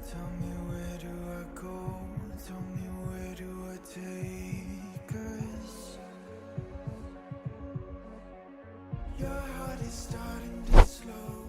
Tell me where do I go? Tell me where do I take us? Your heart is starting to slow.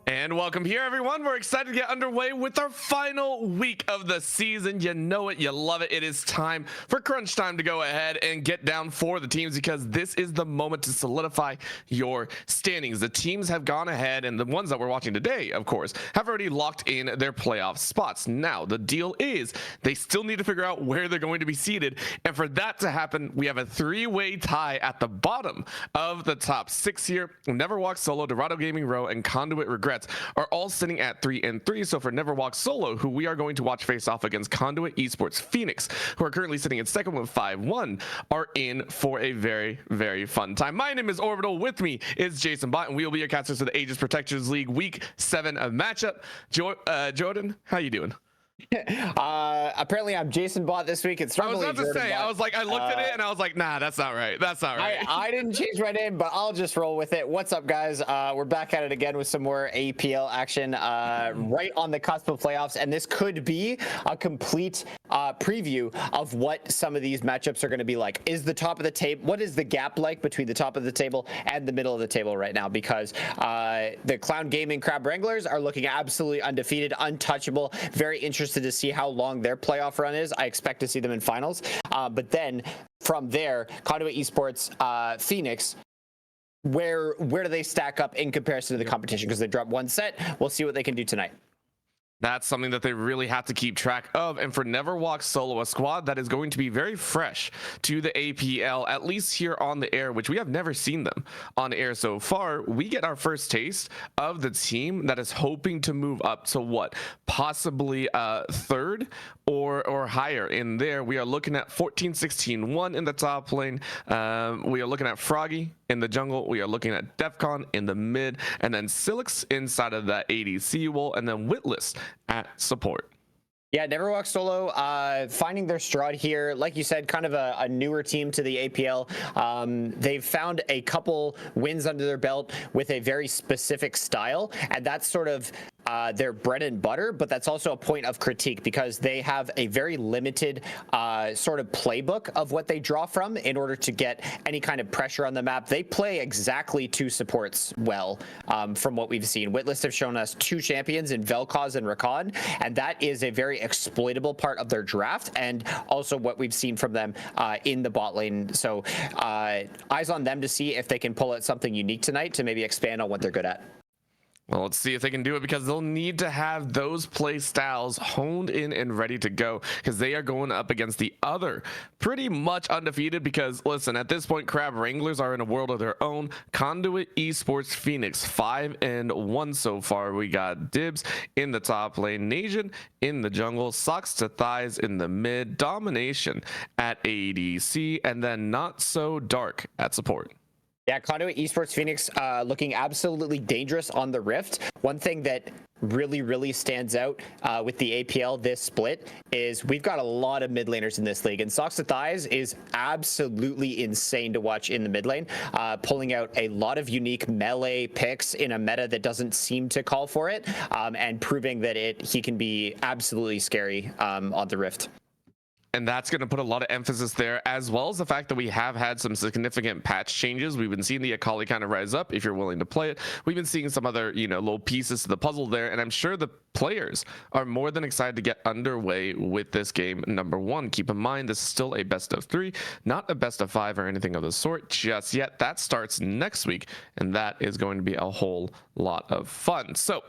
And welcome here, everyone. We're excited to get underway with our final week of the season. You know it, you love it. It is time for crunch time to go ahead and get down for the teams, because this is the moment to solidify your standings. The teams have gone ahead, and the ones that we're watching today, of course, have already locked in their playoff spots. Now, the deal is they still need to figure out where they're going to be seated. And for that to happen, we have a three-way tie at the bottom of the top six here. Neverwalk Solo, Dorado Gaming Row, and Conduit Regrets are all sitting at 3-3. So for Neverwalk Solo, who we are going to watch face off against Conduit eSports Phoenix, who are currently sitting in second with 5-1, are in for a very, very fun time. My name is Orbital. With me is Jason Bott, and we will be your casters for the Aegis Protectors League Week 7 of matchup. Jordan, how you doing? Apparently I'm Jason Bott this week. It's I was about to say, Bott. I was like, I looked at it and I was like, nah, that's not right. That's not right. I didn't change my name, but I'll just roll with it. What's up, guys? We're back at it again with some more APL action right on the cusp of playoffs, and this could be a complete preview of what some of these matchups are going to be like. Is the top of the table, what is the gap like between the top of the table and the middle of the table right now? Because the Clown Gaming Crab Wranglers are looking absolutely undefeated, untouchable. Very interested to see how long their playoff run is. I expect to see them in finals. But then from there, Conduit Esports, Phoenix, where do they stack up in comparison to the competition? Because they dropped one set. We'll see what they can do tonight. That's something that they really have to keep track of. And for Neverwalk Solo, a squad that is going to be very fresh to the APL, at least here on the air, which we have never seen them on air so far. We get our first taste of the team that is hoping to move up to what? Possibly third or higher in there. We are looking at 14-16-1 in the top lane. We are looking at Froggy in the jungle. We are looking at Defcon in the mid, and then Silix inside of that ADC wall, and then Witless at support. Yeah, Neverwalk Solo finding their stride here. Like you said, kind of a newer team to the APL. They've found a couple wins under their belt with a very specific style, and that's sort of their bread and butter, but that's also a point of critique because they have a very limited sort of playbook of what they draw from in order to get any kind of pressure on the map. They play exactly two supports well, from what we've seen. Witless have shown us two champions in Vel'Koz and Rakan, and that is a very exploitable part of their draft, and also what we've seen from them in the bot lane. So eyes on them to see if they can pull out something unique tonight to maybe expand on what they're good at. Well, let's see if they can do it, because they'll need to have those play styles honed in and ready to go, because they are going up against the other pretty much undefeated. Because listen, at this point, Crab Wranglers are in a world of their own. Conduit Esports Phoenix 5-1 so far. We got Dibs in the top lane, Nation in the jungle, Socks to Thighs in the mid, Domination at ADC, and then Not So Dark at support. Yeah, Conduit Esports Phoenix looking absolutely dangerous on the Rift. One thing that really stands out with the APL this split is we've got a lot of mid laners in this league, and Socks to Thighs is absolutely insane to watch in the mid lane, pulling out a lot of unique melee picks in a meta that doesn't seem to call for it, and proving that he can be absolutely scary on the Rift. And that's going to put a lot of emphasis there, as well as the fact that we have had some significant patch changes. We've been seeing the Akali kind of rise up if you're willing to play it. We've been seeing some other, little pieces to the puzzle there. And I'm sure the players are more than excited to get underway with this game. Number one, keep in mind, this is still a best of 3, not a best of 5 or anything of the sort just yet. That starts next week, and that is going to be a whole lot of fun. So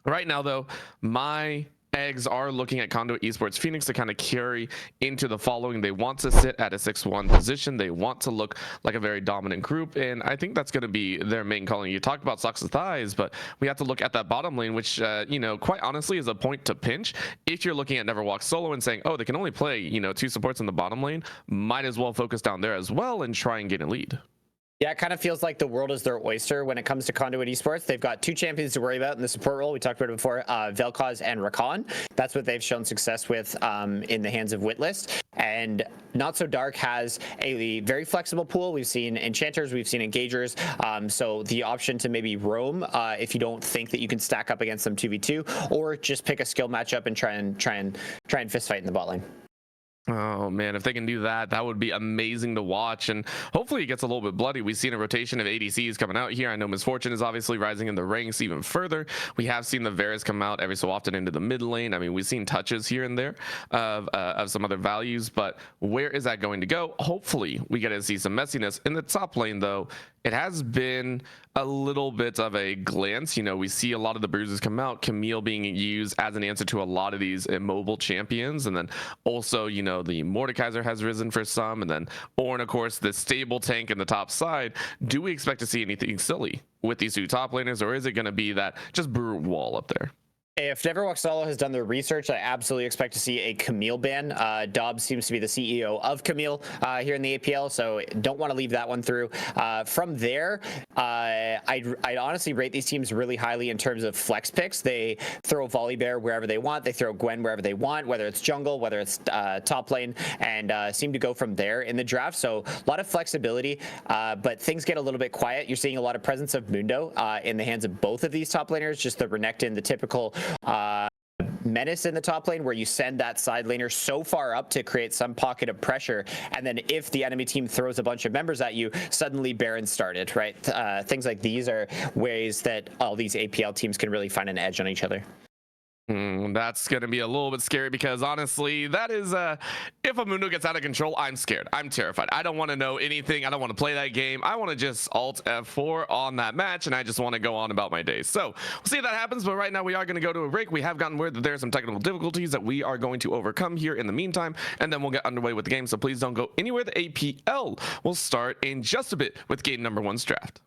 right now, though, my eggs are looking at Conduit Esports Phoenix to kind of carry into the following. They want to sit at a 6-1 position. They want to look like a very dominant group, and I think that's going to be their main calling. You talked about Socks to Thighs, but we have to look at that bottom lane, which quite honestly is a point to pinch. If you're looking at Neverwalk Solo and saying, oh, they can only play 2 supports in the bottom lane, might as well focus down there as well and try and get a lead. Yeah, it kind of feels like the world is their oyster when it comes to Conduit eSports. They've got two champions to worry about in the support role. We talked about it before, Vel'Koz and Rakan. That's what they've shown success with in the hands of Witlist. And Not So Dark has a very flexible pool. We've seen enchanters, we've seen engagers. So the option to maybe roam if you don't think that you can stack up against them 2v2, or just pick a skill matchup and try and fist fight in the bot lane. Oh man, if they can do that, that would be amazing to watch, and hopefully it gets a little bit bloody. We've seen a rotation of ADCs coming out here. I know Misfortune is obviously rising in the ranks even further. We have seen the Varus come out every so often into the mid lane. I mean, we've seen touches here and there of some other values, but where is that going to go? Hopefully we get to see some messiness in the top lane, though. It has been a little bit of a glance. You know, we see a lot of the bruises come out, Camille being used as an answer to a lot of these immobile champions, and then also, you know, the Mordekaiser has risen for some, and then Ornn, of course, the stable tank in the top side. Do we expect to see anything silly with these two top laners, or is it going to be that just brute wall up there? If Neverwalk Solo has done their research, I absolutely expect to see a Camille ban. Dobbs seems to be the CEO of Camille here in the APL, so don't want to leave that one through. From there, I'd honestly rate these teams really highly in terms of flex picks. They throw Volibear wherever they want. They throw Gwen wherever they want, whether it's jungle, whether it's top lane, and seem to go from there in the draft. So a lot of flexibility, but things get a little bit quiet. You're seeing a lot of presence of Mundo in the hands of both of these top laners, just the Renekton, the typical menace in the top lane, where you send that side laner so far up to create some pocket of pressure, and then if the enemy team throws a bunch of members at you, suddenly Baron's started, right? Things like these are ways that all these APL teams can really find an edge on each other. That's going to be a little bit scary, because honestly, that is if a Mundo gets out of control, I'm scared. I'm terrified. I don't want to know anything. I don't want to play that game. I want to just alt F4 on that match, and I just want to go on about my day. So we'll see if that happens, but right now we are going to go to a break. We have gotten word that there are some technical difficulties that we are going to overcome here in the meantime, and then we'll get underway with the game. So please don't go anywhere. The APL will start in just a bit with game number 1's draft.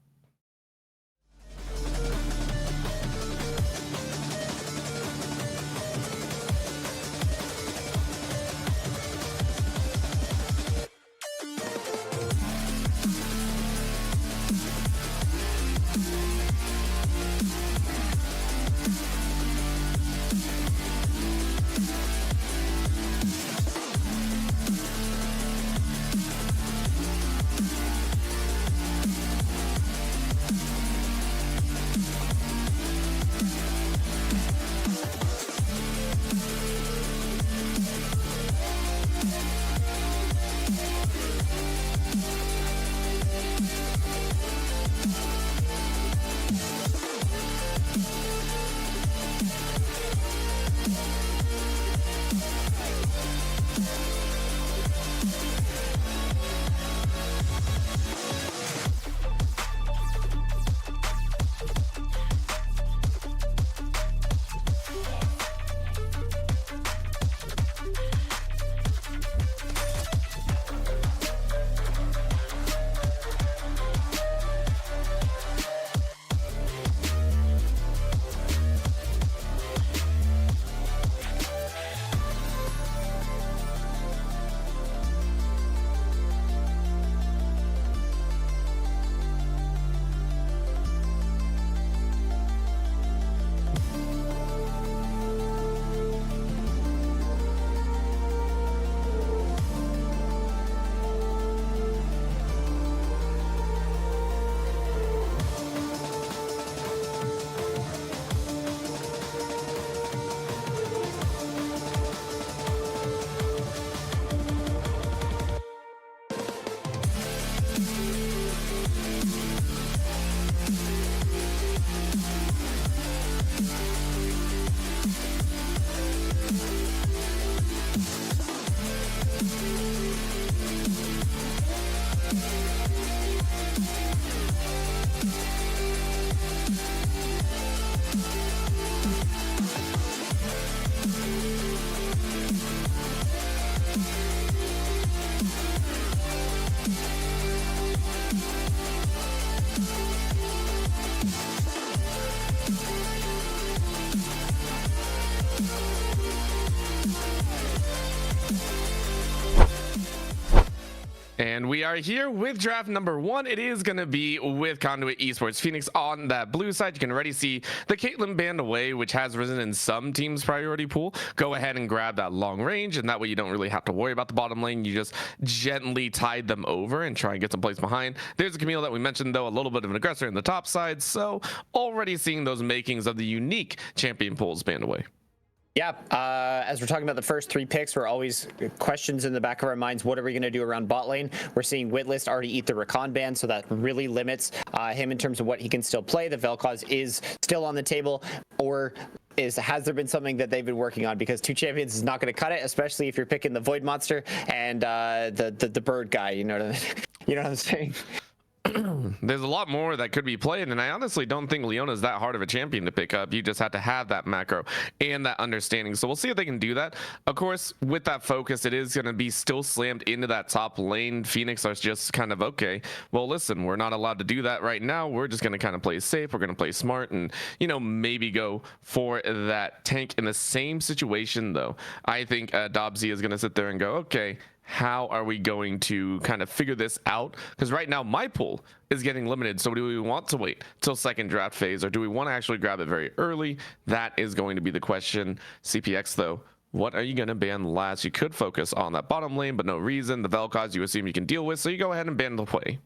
And we are here with draft number 1. It is going to be with Conduit eSports Phoenix on that blue side. You can already see the Caitlyn banned away, which has risen in some teams' priority pool. Go ahead and grab that long range, and that way you don't really have to worry about the bottom lane. You just gently tide them over and try and get some place behind. There's a Camille that we mentioned, though, a little bit of an aggressor in the top side. So already seeing those makings of the unique champion pools banned away. Yeah, as we're talking about the first 3 picks, we're always questions in the back of our minds. What are we going to do around bot lane? We're seeing Witlist already eat the Rakan ban, so that really limits him in terms of what he can still play. The Vel'Koz is still on the table, or has there been something that they've been working on? Because 2 champions is not going to cut it, especially if you're picking the Void Monster and the bird guy. You know what I mean? You know what I'm saying? There's a lot more that could be played, and I honestly don't think Leona's that hard of a champion to pick up. You just have to have that macro and that understanding. So we'll see if they can do that. Of course, with that focus, it is going to be still slammed into that top lane. Phoenix are just kind of, okay, well, listen, we're not allowed to do that right now. We're just going to kind of play safe. We're going to play smart and, you know, maybe go for that tank. In the same situation, though, I think Dobsy is going to sit there and go, okay, how are we going to kind of figure this out? Because right now my pool is getting limited. So do we want to wait till second draft phase, or do we want to actually grab it very early? That is going to be the question. CPX though, what are you going to ban last? You could focus on that bottom lane, but no reason. The Vel'Koz you assume you can deal with, so you go ahead and ban the play.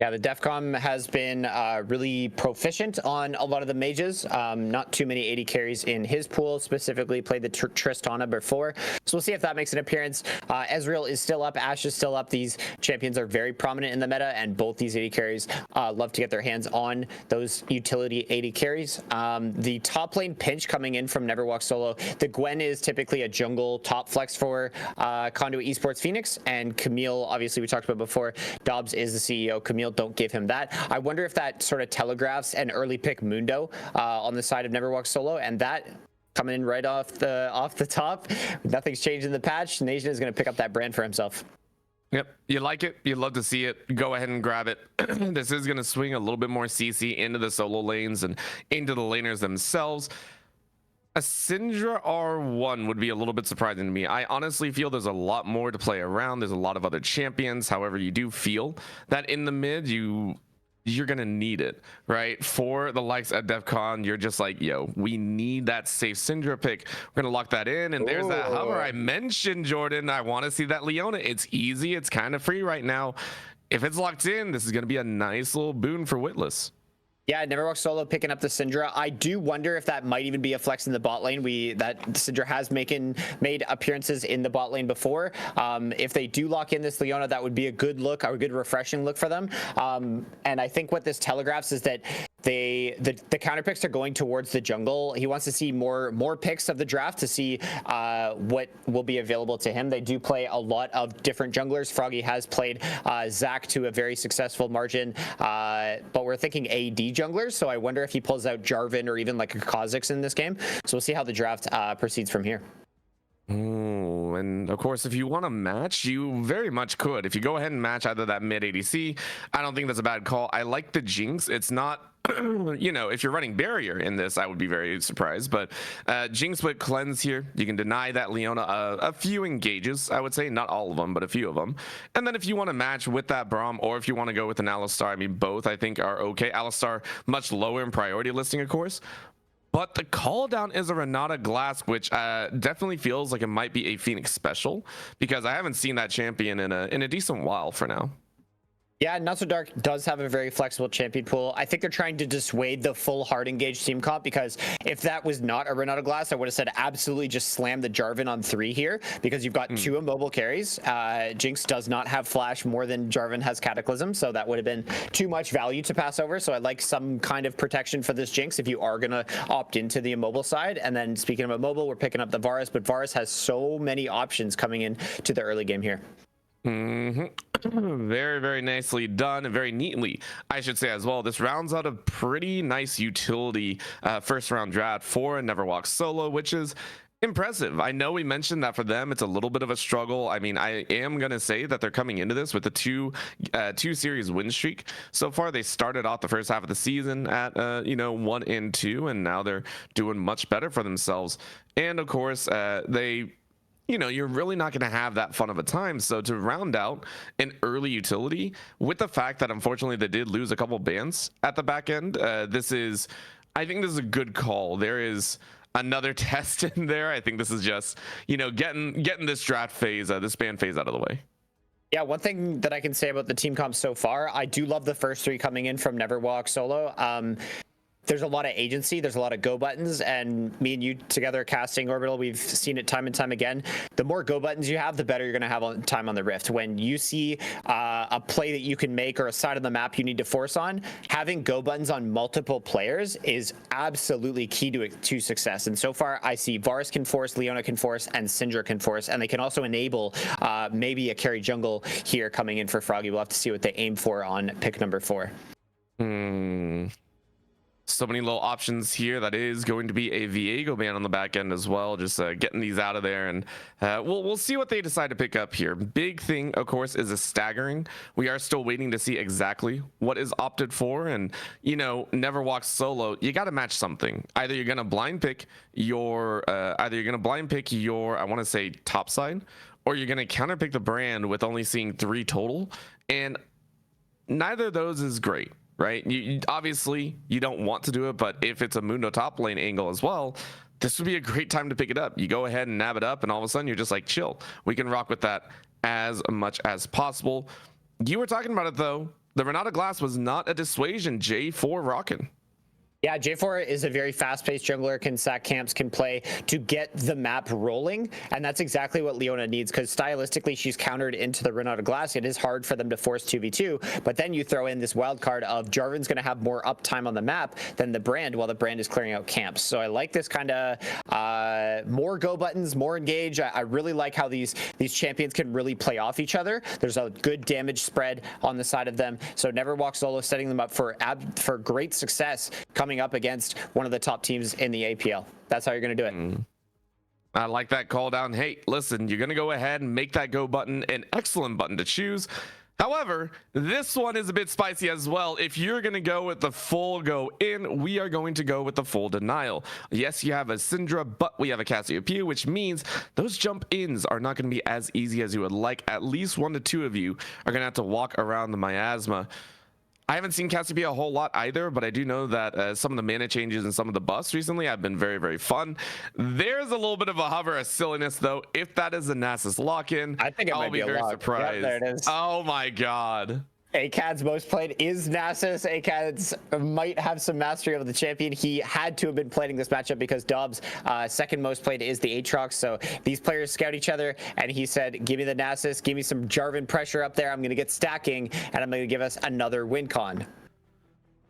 Yeah, the DEFCON has been really proficient on a lot of the mages. Not too many 80 carries in his pool, specifically played the Tristana before. So we'll see if that makes an appearance. Ezreal is still up, Ashe is still up. These champions are very prominent in the meta, and both these 80 carries love to get their hands on those utility 80 carries. The top lane pinch coming in from Neverwalk solo. The Gwen is typically a jungle top flex for Conduit eSports Phoenix, and Camille, obviously we talked about before, Dobbs is the CEO. Camille, don't give him that. I wonder if that sort of telegraphs an early pick Mundo on the side of Neverwalk solo, and that coming in right off the top. Nothing's changed in the patch. Nation is going to pick up that brand for himself. Yep, you like it, you love to see it, go ahead and grab it. This is going to swing a little bit more CC into the solo lanes and into the laners themselves. A Syndra R1 would be a little bit surprising to me. I honestly feel there's a lot more to play around. There's a lot of other champions. However, you do feel that in the mid, you're gonna need it, right? For the likes of DEFCON, you're just like, yo, we need that safe Syndra pick. We're gonna lock that in, and there's that hover I mentioned, Jordan. I want to see that Leona. It's easy. It's kind of free right now. If it's locked in, this is gonna be a nice little boon for Witless. Yeah, Neverwalk solo picking up the Syndra. I do wonder if that might even be a flex in the bot lane. That Syndra has made appearances in the bot lane before. If they do lock in this Leona, that would be a good look, or a good refreshing look for them. And I think what this telegraphs is that the counter picks are going towards the jungle. He wants to see more picks of the draft to see what will be available to him. They do play a lot of different junglers. Froggy has played Zac to a very successful margin, but we're thinking AD junglers, so I wonder if he pulls out Jarvan or even like a Kha'Zix in this game. So we'll see how the draft proceeds from here. Oh, and of course, if you want to match, you very much could. If you go ahead and match either that mid ADC, I don't think that's a bad call. I like the Jinx. It's not, you know, if you're running barrier in this, I would be very surprised. But Jinx with cleanse here, you can deny that Leona a few engages, I would say, not all of them, but a few of them. And then if you want to match with that Braum, or if you want to go with an Alistar, I mean, both I think are okay. Alistar much lower in priority listing, of course. But the call down is a Renata Glass, which definitely feels like it might be a Phoenix special, because I haven't seen that champion in a decent while for now. Yeah, Not So Dark does have a very flexible champion pool. I think they're trying to dissuade the full hard engaged team comp, because if that was not a Renata Glass, I would have said absolutely just slam the Jarvan on 3 here, because you've got 2 immobile carries. Jinx does not have flash more than Jarvan has Cataclysm, so that would have been too much value to pass over. So I'd like some kind of protection for this Jinx if you are going to opt into the immobile side. And then speaking of immobile, we're picking up the Varus, but Varus has so many options coming in to the early game here. Very, very nicely done, and very neatly, I should say as well. This rounds out a pretty nice utility first round draft for a Neverwalk solo, which is impressive. I know we mentioned that for them it's a little bit of a struggle. I mean, I am gonna say that they're coming into this with a two series win streak so far. They started off the first half of the season at 1-2, and now they're doing much better for themselves. And of course, they you're really not going to have that fun of a time. So to round out an early utility with the fact that unfortunately they did lose a couple bans at the back end, I think this is a good call. There is another test in there. I think this is just, getting this draft phase, this ban phase out of the way. Yeah, one thing that I can say about the team comp so far, I do love the first three coming in from Neverwalk solo. There's a lot of agency, there's a lot of go buttons, and me and you together casting Orbital, we've seen it time and time again. The more go buttons you have, the better you're going to have on time on the Rift. When you see a play that you can make or a side of the map you need to force on, having go buttons on multiple players is absolutely key to success. And so far, I see Varus can force, Leona can force, and Syndra can force, and they can also enable maybe a carry jungle here coming in for Froggy. We'll have to see what they aim for on pick number 4. So many little options here. That is going to be a Viego ban on the back end as well, just getting these out of there, and we'll see what they decide to pick up here. Big thing, of course, is a staggering. We are still waiting to see exactly what is opted for, and Neverwalk solo, you got to match something. Either you're gonna blind pick your I want to say top side, or you're gonna counter pick the brand with only seeing 3 total, and neither of those is great. Right? You obviously you don't want to do it, but if it's a Mundo top lane angle as well, this would be a great time to pick it up. You go ahead and nab it up, and all of a sudden you're just like, chill. We can rock with that as much as possible. You were talking about it though. The Renata Glass was not a dissuasion. J4 rocking. Yeah, J4 is a very fast-paced jungler, can sack camps, can play to get the map rolling, and that's exactly what Leona needs, because stylistically she's countered into the Renata Glass. It is hard for them to force 2v2, but then you throw in this wild card of Jarvan's going to have more uptime on the map than the brand, while the brand is clearing out camps. So I like this kind of more go buttons, more engage. I really like how these champions can really play off each other. There's a good damage spread on the side of them, so Neverwalk solo setting them up for great success coming up against one of the top teams in the APL. That's how you're going to do it. I like that call down. Hey, listen, you're going to go ahead and make that go button an excellent button to choose. However, this one is a bit spicy as well. If you're going to go with the full go in, we are going to go with the full denial. Yes, you have a Syndra, but we have a Cassiopeia, which means those jump ins are not going to be as easy as you would like. At least 1 to 2 of you are going to have to walk around the miasma. I haven't seen Cassiopeia a whole lot either, but I do know that some of the mana changes and some of the buffs recently have been very, very fun. There's a little bit of a hover, a silliness though. If that is a Nasus lock-in, I think I'll be very surprised. Yeah, there it is. Oh my god. ACAD's most played is Nasus. ACAD's might have some mastery over the champion. He had to have been playing this matchup because Dobbs' second most played is the Aatrox. So these players scout each other, and he said, give me the Nasus, give me some Jarvan pressure up there. I'm going to get stacking, and I'm going to give us another win con.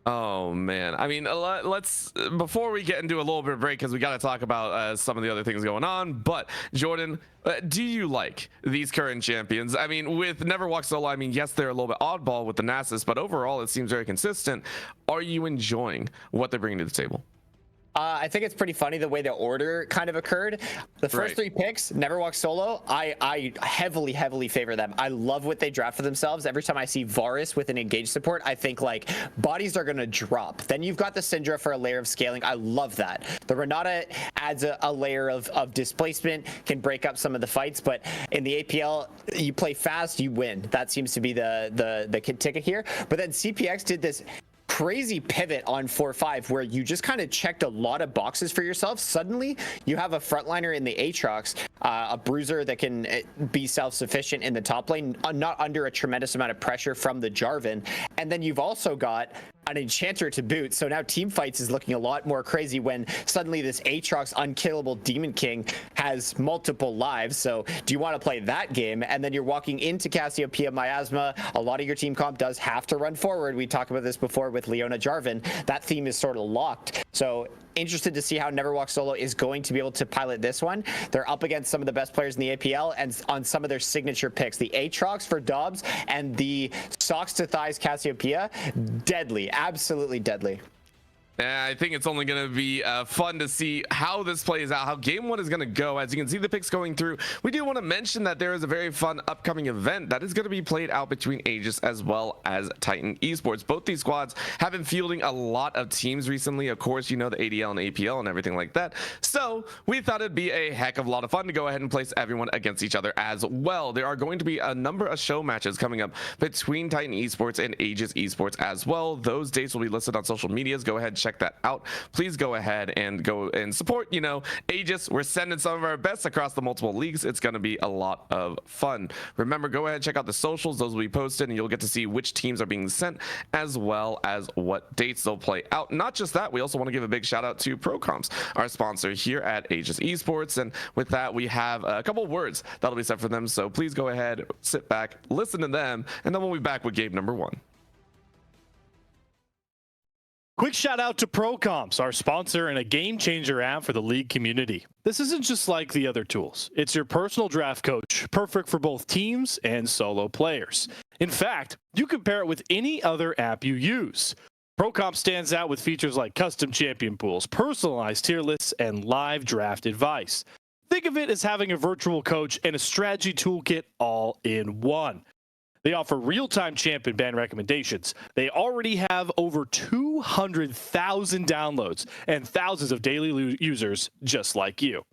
Oh man, I mean, let's before we get into a little bit of break, because we got to talk about some of the other things going on. But Jordan, do you like these current champions? I mean, with Neverwalk solo, I mean, yes, they're a little bit oddball with the Nasus, but overall it seems very consistent. Are you enjoying what they're bringing to the table? I think it's pretty funny the way the order kind of occurred. The first 3 picks, Neverwalk solo, I heavily favor them. I love what they draft for themselves. Every time I see Varus with an engage support, I think like bodies are going to drop. Then you've got the Syndra for a layer of scaling. I love that. The Renata adds a layer of displacement, can break up some of the fights, but in the APL, you play fast, you win. That seems to be the ticket here. But then CPX did this crazy pivot on 4-5 where you just kind of checked a lot of boxes for yourself. Suddenly you have a frontliner in the Aatrox, a bruiser that can be self-sufficient in the top lane, not under a tremendous amount of pressure from the Jarvan, and then you've also got an enchanter to boot. So now team fights is looking a lot more crazy when suddenly this Aatrox unkillable Demon King has multiple lives. So do you want to play that game? And then you're walking into Cassiopeia Miasma. A lot of your team comp does have to run forward. We talked about this before with Leona Jarvan. That theme is sort of locked. So interested to see how Neverwalk solo is going to be able to pilot this one. They're up against some of the best players in the APL and on some of their signature picks. The Aatrox for Dobbs and the socks to thighs Cassiopeia, deadly, absolutely deadly. I think it's only going to be fun to see how this plays out, how game one is going to go. As you can see the picks going through, we do want to mention that there is a very fun upcoming event that is going to be played out between Aegis as well as Titan eSports. Both these squads have been fielding a lot of teams recently. Of course, you know, the ADL and APL and everything like that. So we thought it'd be a heck of a lot of fun to go ahead and place everyone against each other as well. There are going to be a number of show matches coming up between Titan eSports and Aegis eSports as well. Those dates will be listed on social medias. Go ahead and check that out. Please go ahead and go and support, you know, Aegis. We're sending some of our best across the multiple leagues. It's going to be a lot of fun. Remember, go ahead and check out the socials. Those will be posted and you'll get to see which teams are being sent as well as what dates they'll play out. Not just that, we also want to give a big shout out to ProComps, our sponsor here at Aegis eSports. And with that, we have a couple words that'll be set for them. So please go ahead, sit back, listen to them, and then we'll be back with game number one. Quick shout out to ProComps, our sponsor and a game changer app for the league community. This isn't just like the other tools. It's your personal draft coach, perfect for both teams and solo players. In fact, you can pair it with any other app you use. ProComps stands out with features like custom champion pools, personalized tier lists, and live draft advice. Think of it as having a virtual coach and a strategy toolkit all in one. They offer real-time champion ban recommendations. They already have over 200,000 downloads and thousands of daily users just like you.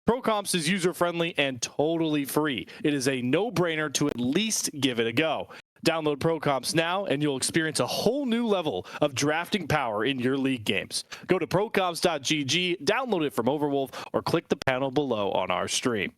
ProComps is user-friendly and totally free. It is a no-brainer to at least give it a go. Download ProComps now and you'll experience a whole new level of drafting power in your league games. Go to procomps.gg, download it from Overwolf, or click the panel below on our stream.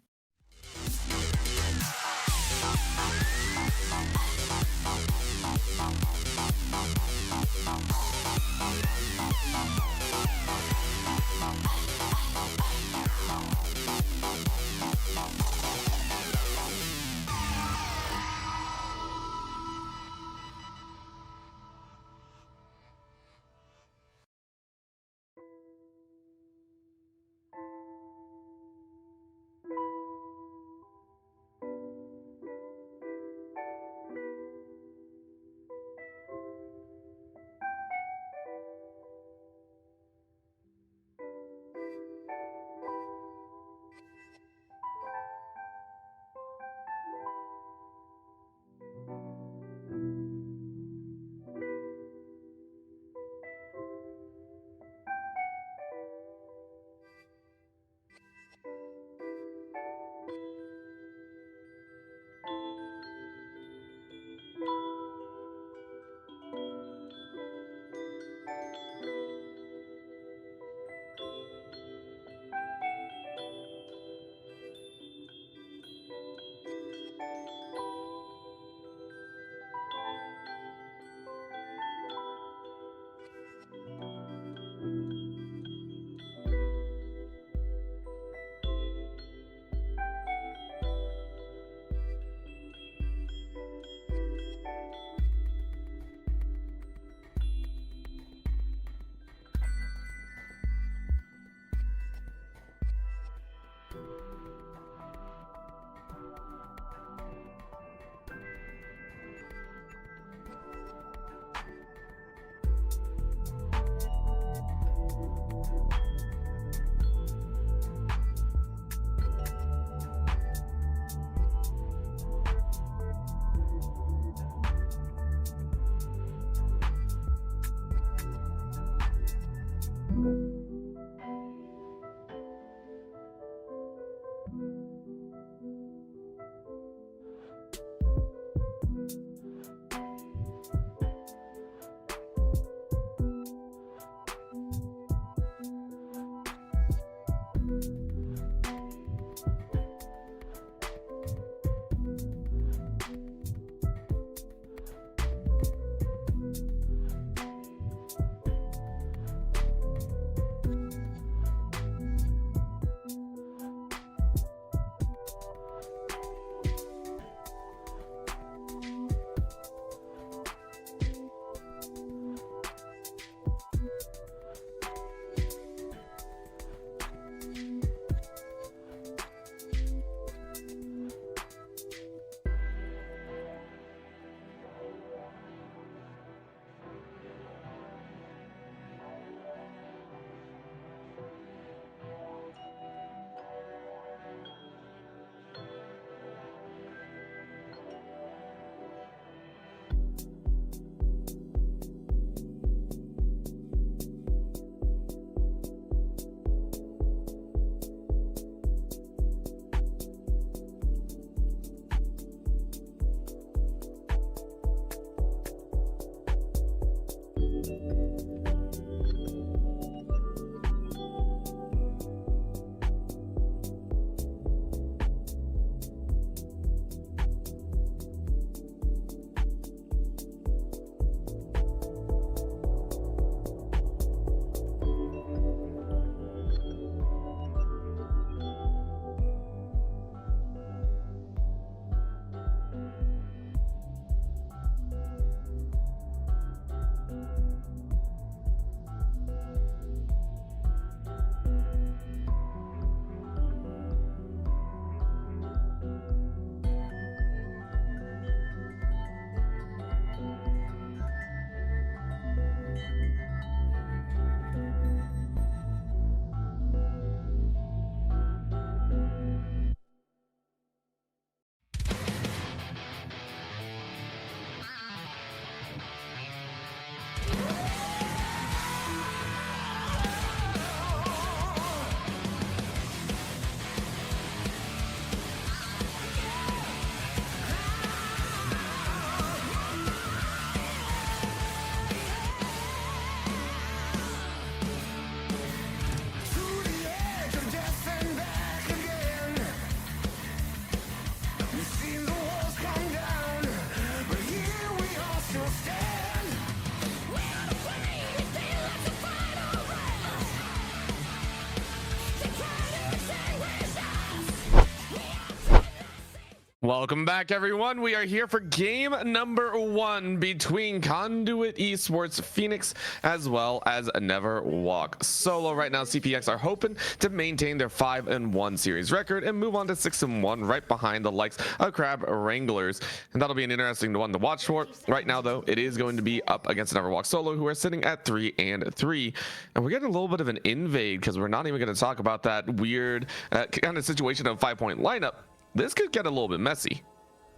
Welcome back, everyone. We are here for game number 1 between Conduit eSports Phoenix as well as Neverwalk Solo. Right now, CPX are hoping to maintain their 5-1 series record and move on to 6-1 right behind the likes of Crab Wranglers. And that'll be an interesting one to watch for. Right now, though, it is going to be up against Neverwalk Solo, who are sitting at 3-3. And we're getting a little bit of an invade because we're not even going to talk about that weird kind of situation of 5-point lineup. This could get a little bit messy.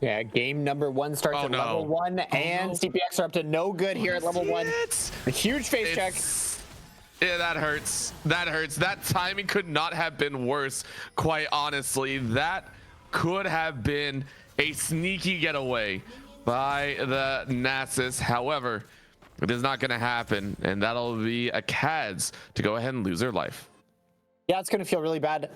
Yeah, game number 1 starts at level 1, and CPX are up to no good here at level 1. A huge face check. Yeah, that hurts. That hurts. That timing could not have been worse, quite honestly. That could have been a sneaky getaway by the Nasus. However, it is not going to happen, and that'll be a Cads to go ahead and lose their life. Yeah, it's going to feel really bad.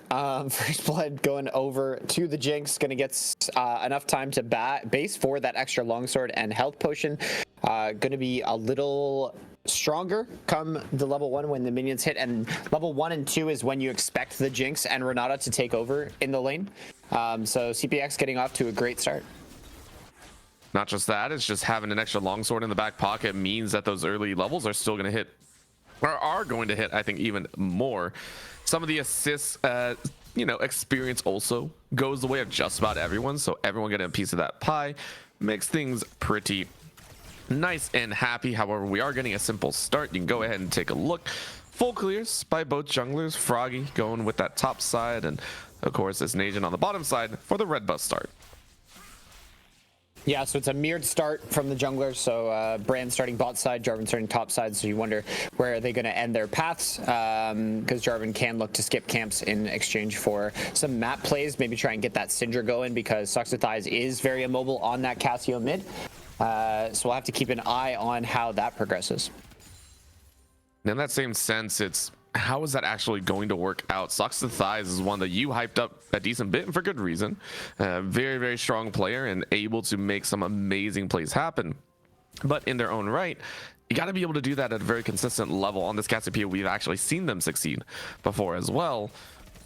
First blood going over to the Jinx. Going to get enough time to base for that extra longsword and health potion. Going to be a little stronger come the level 1 when the minions hit. And level 1 and 2 is when you expect the Jinx and Renata to take over in the lane. So CPX getting off to a great start. Not just that, it's just having an extra longsword in the back pocket means that those early levels are still going to hit, or are going to hit, I think, even more. Some of the assists, experience also goes the way of just about everyone. So everyone getting a piece of that pie makes things pretty nice and happy. However, we are getting a simple start. You can go ahead and take a look. Full clears by both junglers. Froggy going with that top side. And of course, it's Nation on the bottom side for the red buff start. Yeah, so it's a mirrored start from the junglers. So Brand starting bot side, Jarvan starting top side. So you wonder where are they going to end their paths? Because Jarvan can look to skip camps in exchange for some map plays. Maybe try and get that Syndra going because Sucks with Thighs is very immobile on that Cassio mid. So we'll have to keep an eye on how that progresses. In that same sense, it's how is that actually going to work out? Sucks the Thighs is one that you hyped up a decent bit, and for good reason. Very, very strong player and able to make some amazing plays happen. But in their own right, you got to be able to do that at a very consistent level. On this Cassiopeia, we've actually seen them succeed before as well.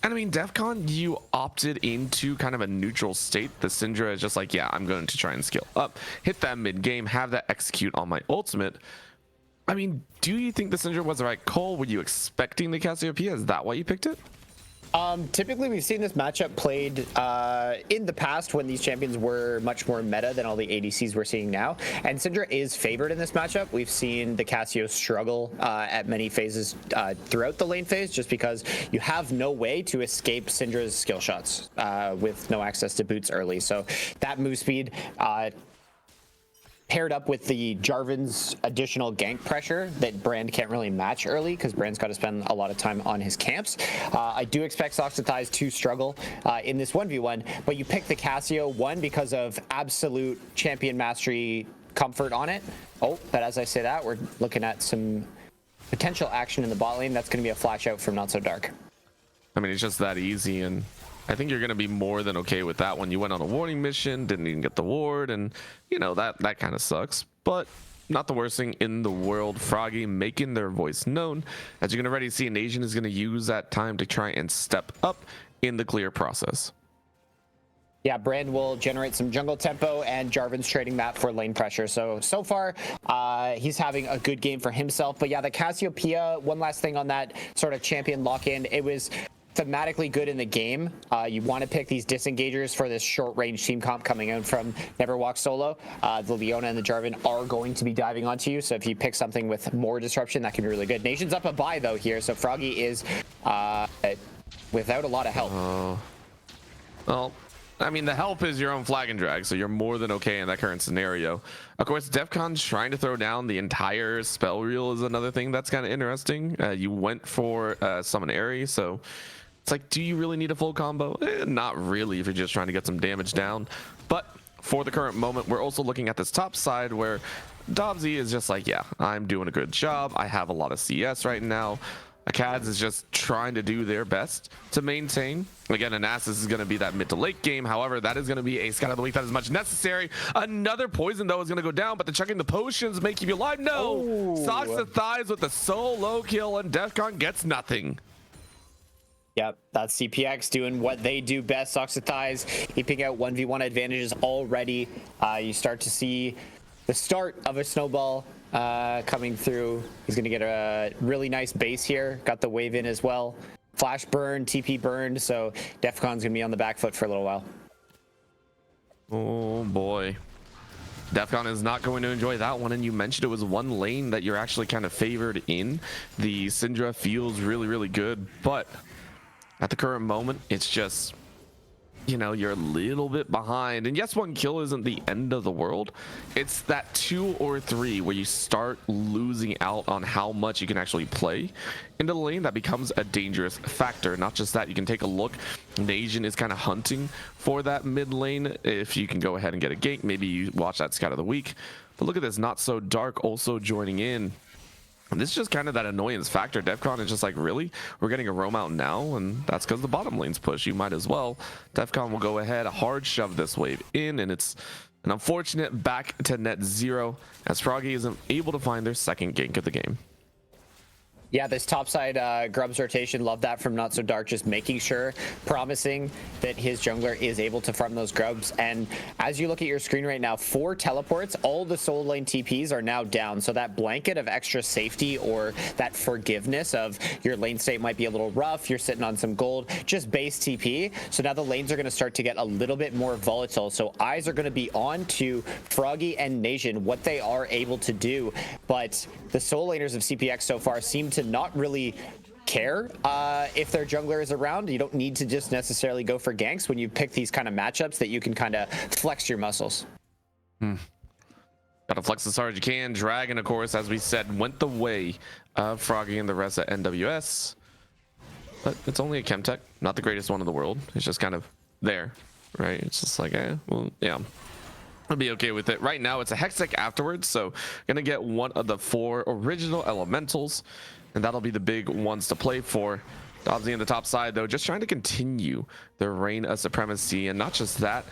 And I mean, DEFCON, you opted into kind of a neutral state. The Syndra is just like, yeah, I'm going to try and scale up, hit that mid game, have that execute on my ultimate. I mean, do you think the Syndra was the right call? Were you expecting the Cassiopeia? Is that why you picked it? Typically, we've seen this matchup played in the past when these champions were much more meta than all the ADCs we're seeing now. And Syndra is favored in this matchup. We've seen the Cassio struggle at many phases throughout the lane phase just because you have no way to escape Syndra's skill shots with no access to boots early. So that move speed paired up with the Jarvan's additional gank pressure that Brand can't really match early because Brand's got to spend a lot of time on his camps. I do expect Socks and Thighs to struggle in this 1v1, but you pick the Cassio, one, because of absolute champion mastery comfort on it. Oh, but as I say that, we're looking at some potential action in the bot lane. That's going to be a flash out from Not So Dark. I mean, it's just that easy, and I think you're going to be more than okay with that one. You went on a warning mission, didn't even get the ward, and you know that kind of sucks, but not the worst thing in the world. Froggy making their voice known. As you're going to already see, Nation is going to use that time to try and step up in the clear process. Yeah, Brand will generate some jungle tempo, and Jarvan's trading that for lane pressure. So far, he's having a good game for himself. But yeah, the Cassiopeia, one last thing on that sort of champion lock-in, it was thematically good in the game. You want to pick these disengagers for this short-range team comp coming out from Neverwalk Solo. The Leona and the Jarvan are going to be diving onto you, so if you pick something with more disruption, that can be really good. Nation's up a bye, though, here, so Froggy is without a lot of help. Well, I mean, the help is your own flag and drag, so you're more than okay in that current scenario. Of course, DEFCON trying to throw down the entire spell reel is another thing that's kind of interesting. You went for Summon Aerie, so it's like, do you really need a full combo? Not really if you're just trying to get some damage down. But for the current moment, we're also looking at this top side where Dobbsy is just like, yeah, I'm doing a good job. I have a lot of CS right now. Acads is just trying to do their best to maintain. Again, Anasis is going to be that mid to late game. However, that is going to be a scout of the week that is much necessary. Another poison, though, is going to go down, but the chucking the potions may keep you alive. No! Socks the Thighs with the solo kill, and DEFCON gets nothing. Yep, that's CPX doing what they do best. Socks with thighs, keeping out 1v1 advantages already. You start to see the start of a snowball coming through. He's going to get a really nice base here. Got the wave in as well. Flash burned, TP burned, so DEF CON's going to be on the back foot for a little while. Oh boy. DEF CON is not going to enjoy that one, and you mentioned it was one lane that you're actually kind of favored in. The Syndra feels really, really good, but at the current moment, it's just, you know, you're a little bit behind. And yes, 1 kill isn't the end of the world. It's that 2 or 3 where you start losing out on how much you can actually play into the lane. That becomes a dangerous factor. Not just that, you can take a look. Nation is kind of hunting for that mid lane. If you can go ahead and get a gank, maybe you watch that Scout of the Week. But look at this, Not So Dark also joining in. And this is just kind of that annoyance factor. DEF CON is just like, really? We're getting a roam out now? And that's because the bottom lane's push. You might as well. DEF CON will go ahead, hard shove this wave in, and it's an unfortunate back to net 0 as Froggy isn't able to find their second gank of the game. Yeah, this topside Grubs rotation, love that from Not So Dark, just making sure, promising that his jungler is able to farm those Grubs. And as you look at your screen right now, 4 teleports, all the solo lane TPs are now down. So that blanket of extra safety or that forgiveness of your lane state might be a little rough, you're sitting on some gold, just base TP. So now the lanes are going to start to get a little bit more volatile. So eyes are going to be on to Froggy and Nation, what they are able to do. But the solo laners of CPX so far seem to not really care if their jungler is around. You don't need to just necessarily go for ganks when you pick these kind of matchups that you can kind of flex your muscles. Gotta flex as hard as you can. Dragon, of course, as we said, went the way of Froggy and the rest of NWS. But it's only a Chemtech, not the greatest one in the world. It's just kind of there, right? It's just like, well, yeah. I'll be okay with it. Right now, it's a Hextech afterwards, so gonna get one of the 4 original elementals, and that'll be the big ones to play for. Dobbsy on the top side, though, just trying to continue their reign of supremacy, and not just that,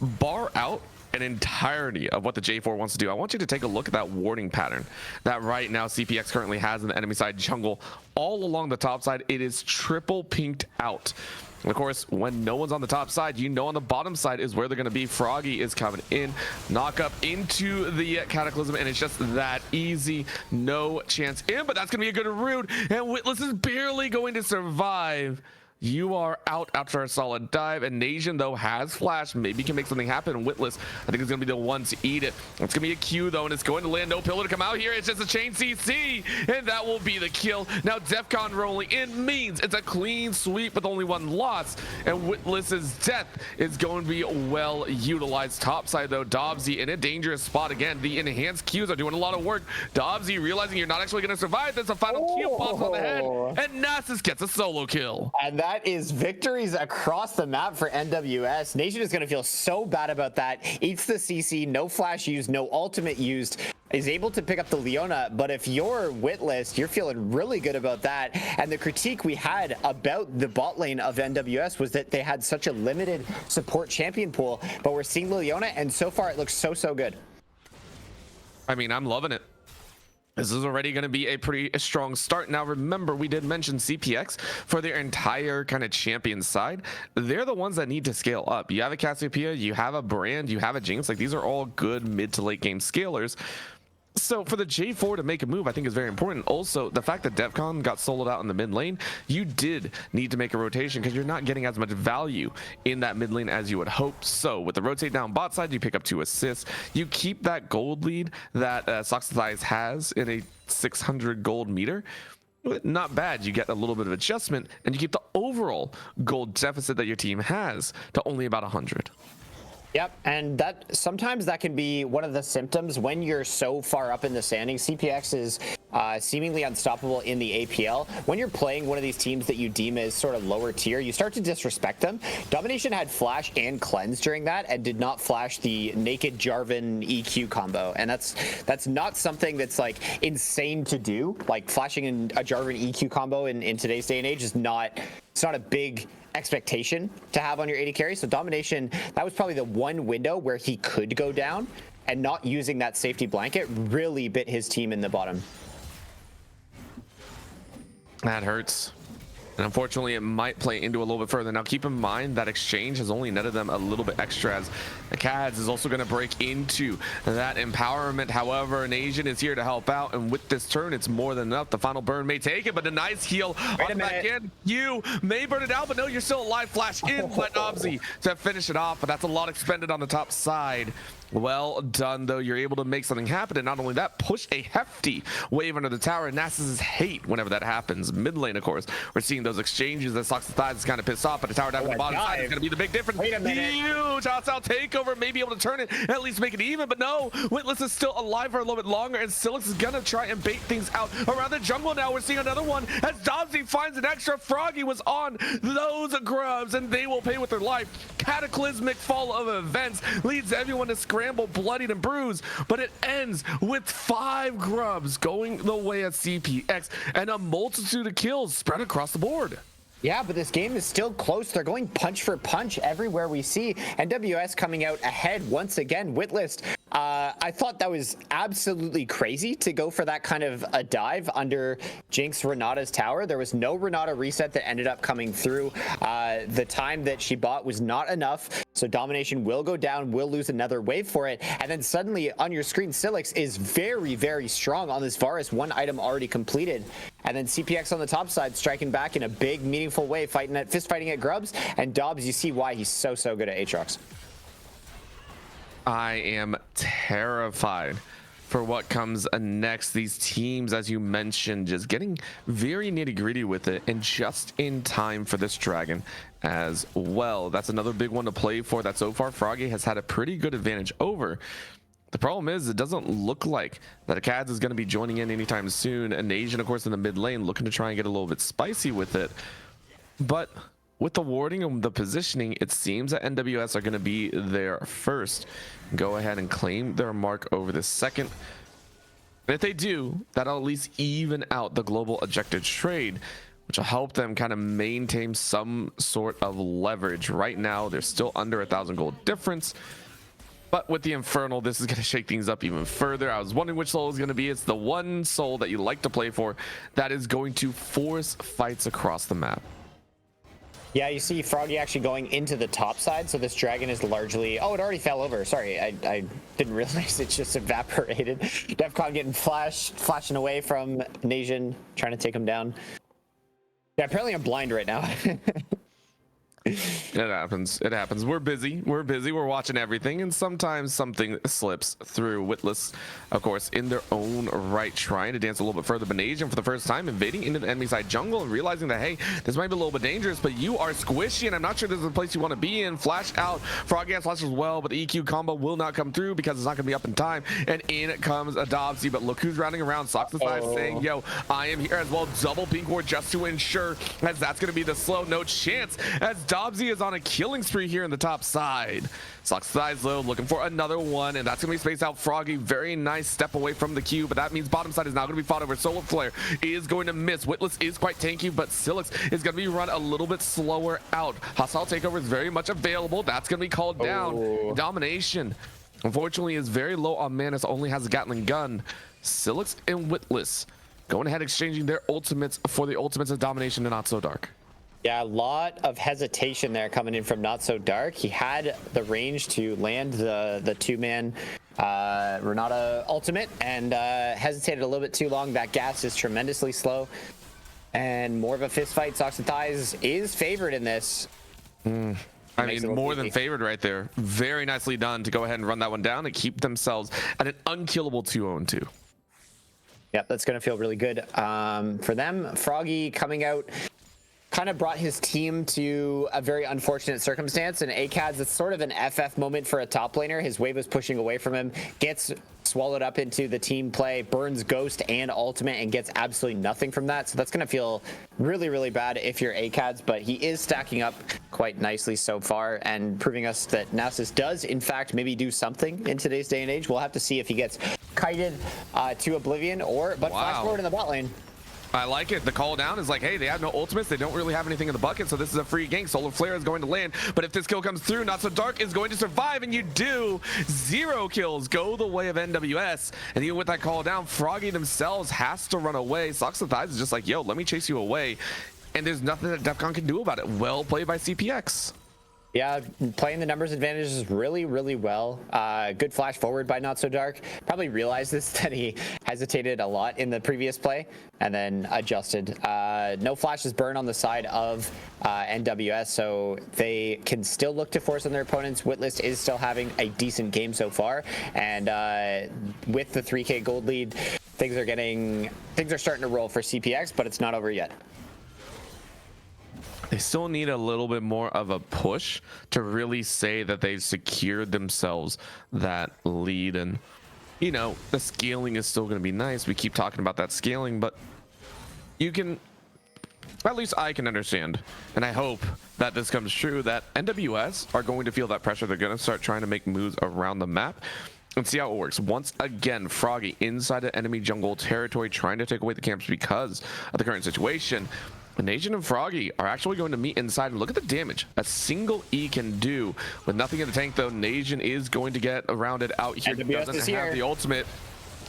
bar out an entirety of what the J4 wants to do. I want you to take a look at that warding pattern that right now CPX currently has in the enemy side jungle. All along the top side, it is triple pinked out. And of course, when no one's on the top side, you know on the bottom side is where they're going to be. Froggy is coming in, knock up into the Cataclysm, and it's just that easy. No chance in, but that's going to be a good root, and Witless is barely going to survive. You are out after a solid dive, and Nation, though, has flash. Maybe can make something happen. Witless, I think, is going to be the one to eat it. It's going to be a Q, though, and it's going to land. No pillar to come out here. It's just a chain CC, and that will be the kill. Now, DEF CON rolling in means it's a clean sweep with only 1 loss, and Witless's death is going to be well utilized. Topside, though, Dobbsy in a dangerous spot again. The enhanced Qs are doing a lot of work. Dobbsy realizing you're not actually going to survive. There's a final Q pops on the head, and Nasus gets a solo kill. And that is victories across the map for NWS. Nation is going to feel so bad about that. Eats the CC, no flash used, no ultimate used. Is able to pick up the Leona, but if you're Witless, you're feeling really good about that. And the critique we had about the bot lane of NWS was that they had such a limited support champion pool, but we're seeing Leona, and so far it looks so good. I mean, I'm loving it. This is already going to be a pretty strong start. Now, remember, we did mention CPX for their entire kind of champion side. They're the ones that need to scale up. You have a Cassiopeia, you have a Brand, you have a Jinx. Like, these are all good mid to late game scalers. So for the J4 to make a move, I think is very important. Also, the fact that DEF CON got soloed out in the mid lane, you did need to make a rotation because you're not getting as much value in that mid lane as you would hope. So with the rotate down bot side, you pick up 2 assists. You keep that gold lead that Socks Thighs has in a 600 gold meter. Not bad. You get a little bit of adjustment, and you keep the overall gold deficit that your team has to only about 100. Yep, and that sometimes that can be one of the symptoms when you're so far up in the standings. CPX is seemingly unstoppable in the APL. When you're playing one of these teams that you deem as sort of lower tier, you start to disrespect them. Domination had flash and cleanse during that and did not flash the naked Jarvan EQ combo, and that's not something that's like insane to do. Like flashing in a Jarvan EQ combo in today's day and age is not, it's not a big expectation to have on your AD carry. So Domination, that was probably the one window where he could go down, and not using that safety blanket really bit his team in the bottom. That hurts. And unfortunately, it might play into a little bit further. Now, keep in mind that exchange has only netted them a little bit extra, as the Cads is also going to break into that empowerment. However, an Asian is here to help out, and with this turn, it's more than enough. The final burn may take it, but a nice heal on the back end. You may burn it out, but no, you're still alive. Flash in by Nobzy to finish it off, but that's a lot expended on the top side. Well done, though. You're able to make something happen, and not only that, push a hefty wave under the tower. Nasus hate whenever that happens. Mid lane, of course, we're seeing those exchanges. That Socks the Thighs is kind of pissed off, but the tower down on the bottom side is going to be the big difference. Huge hostile takeover, maybe able to turn it, at least make it even, but no, Witless is still alive for a little bit longer, and Silix is going to try and bait things out around the jungle. Now we're seeing another one as Dobsy finds an extra. Froggy was on those grubs, and they will pay with their life. Cataclysmic fall of events leads everyone to scramble, bloodied and bruised, but it ends with 5 grubs going the way of CPX and a multitude of kills spread across the board. Yeah, but this game is still close. They're going punch for punch everywhere we see. NWS coming out ahead once again. Witless, I thought that was absolutely crazy to go for that kind of a dive under Jinx Renata's tower. There was no Renata reset that ended up coming through. The time that she bought was not enough, so domination will go down. We'll lose another wave for it. And then suddenly on your screen, Silix is very, very strong on this Varus. 1 item already completed. And then CPX on the top side striking back in a big, meaningful way, fist fighting at Grubs. And Dobbs, you see why he's so good at Aatrox. I am terrified for what comes next. These teams, as you mentioned, just getting very nitty-gritty with it, and just in time for this dragon as well. That's another big one to play for that so far Froggy has had a pretty good advantage over. The problem is, it doesn't look like that Acads is going to be joining in anytime soon. An Asian, of course, in the mid lane, looking to try and get a little bit spicy with it. But with the warding and the positioning, it seems that NWS are going to be there first. Go ahead and claim their mark over the second. And if they do, that'll at least even out the global ejected trade, which will help them kind of maintain some sort of leverage. Right now, they're still under 1,000 gold difference. But with the Infernal, this is going to shake things up even further. I was wondering which soul is going to be. It's the one soul that you like to play for that is going to force fights across the map. Yeah, you see Froggy actually going into the top side, so this dragon is largely... Oh, it already fell over. Sorry, I didn't realize it just evaporated. Defcon getting flashing away from Nasian, trying to take him down. Yeah, apparently I'm blind right now. It happens. It happens. We're busy. We're watching everything, and sometimes something slips through. Witless, of course, in their own right, trying to dance a little bit further. But Asian, for the first time, invading into the enemy side jungle and realizing that, hey, this might be a little bit dangerous, but you are squishy, and I'm not sure this is the place you want to be in. Flash out. Froggy has flash as well, but the EQ combo will not come through because it's not going to be up in time. And in comes a Dobsy, but look who's rounding around. Socks the Thighs saying, yo, I am here as well. Double pink ward just to ensure, as that's going to be the slow. No chance, as Dobsy is on a killing spree here in the top side. Socks the Thighs low, looking for another one, and that's going to be spaced out. Froggy, very nice step away from the queue, but that means bottom side is now going to be fought over. Solar Flare is going to miss. Witless is quite tanky, but Silix is going to be run a little bit slower out. Hostile takeover is very much available. That's going to be called down. Domination, unfortunately, is very low on mana, so only has a Gatling gun. Silix and Witless going ahead exchanging their ultimates for the ultimates of Domination and Not So Dark. Yeah, a lot of hesitation there coming in from Not So Dark. He had the range to land the two-man Renata ultimate and hesitated a little bit too long. That gas is tremendously slow. And more of a fist fight. Socks and Thighs is favored in this. I mean, more than favored right there. Very nicely done to go ahead and run that one down and keep themselves at an unkillable 2-0-2. Yep, that's going to feel really good for them. Froggy coming out kind of brought his team to a very unfortunate circumstance. And ACADS, it's sort of an FF moment for a top laner. His wave was pushing away from him, gets swallowed up into the team play, burns Ghost and Ultimate, and gets absolutely nothing from that. So that's going to feel really, really bad if you're ACADS, but he is stacking up quite nicely so far and proving us that Nasus does, in fact, maybe do something in today's day and age. We'll have to see if he gets kited to oblivion but flash forward in the bot lane. I like it. The call down is like, hey, they have no ultimates. They don't really have anything in the bucket, so this is a free gank. Solar Flare is going to land, but if this kill comes through, Not So Dark is going to survive, and you do. 0 kills go the way of NWS, and even with that call down, Froggy themselves has to run away. Socks the Thighs is just like, yo, let me chase you away. and there's nothing that DEF CON can do about it. Well played by CPX. Yeah, playing the numbers advantages really, really well. Good flash forward by Not So Dark. Probably realized this, that he hesitated a lot in the previous play and then adjusted. No flashes burn on the side of NWS, so they can still look to force on their opponents. Witlist is still having a decent game so far, and with the 3K gold lead, things are starting to roll for CPX, but it's not over yet. They still need a little bit more of a push to really say that they've secured themselves that lead. And, you know, the scaling is still going to be nice. We keep talking about that scaling, but you can, at least I can understand, and I hope that this comes true, that NWS are going to feel that pressure. They're going to start trying to make moves around the map and see how it works. Once again, Froggy inside the enemy jungle territory, trying to take away the camps because of the current situation. Nation and Froggy are actually going to meet inside, and look at the damage a single E can do. With nothing in the tank though, Nation is going to get around it out here. He doesn't have the ultimate.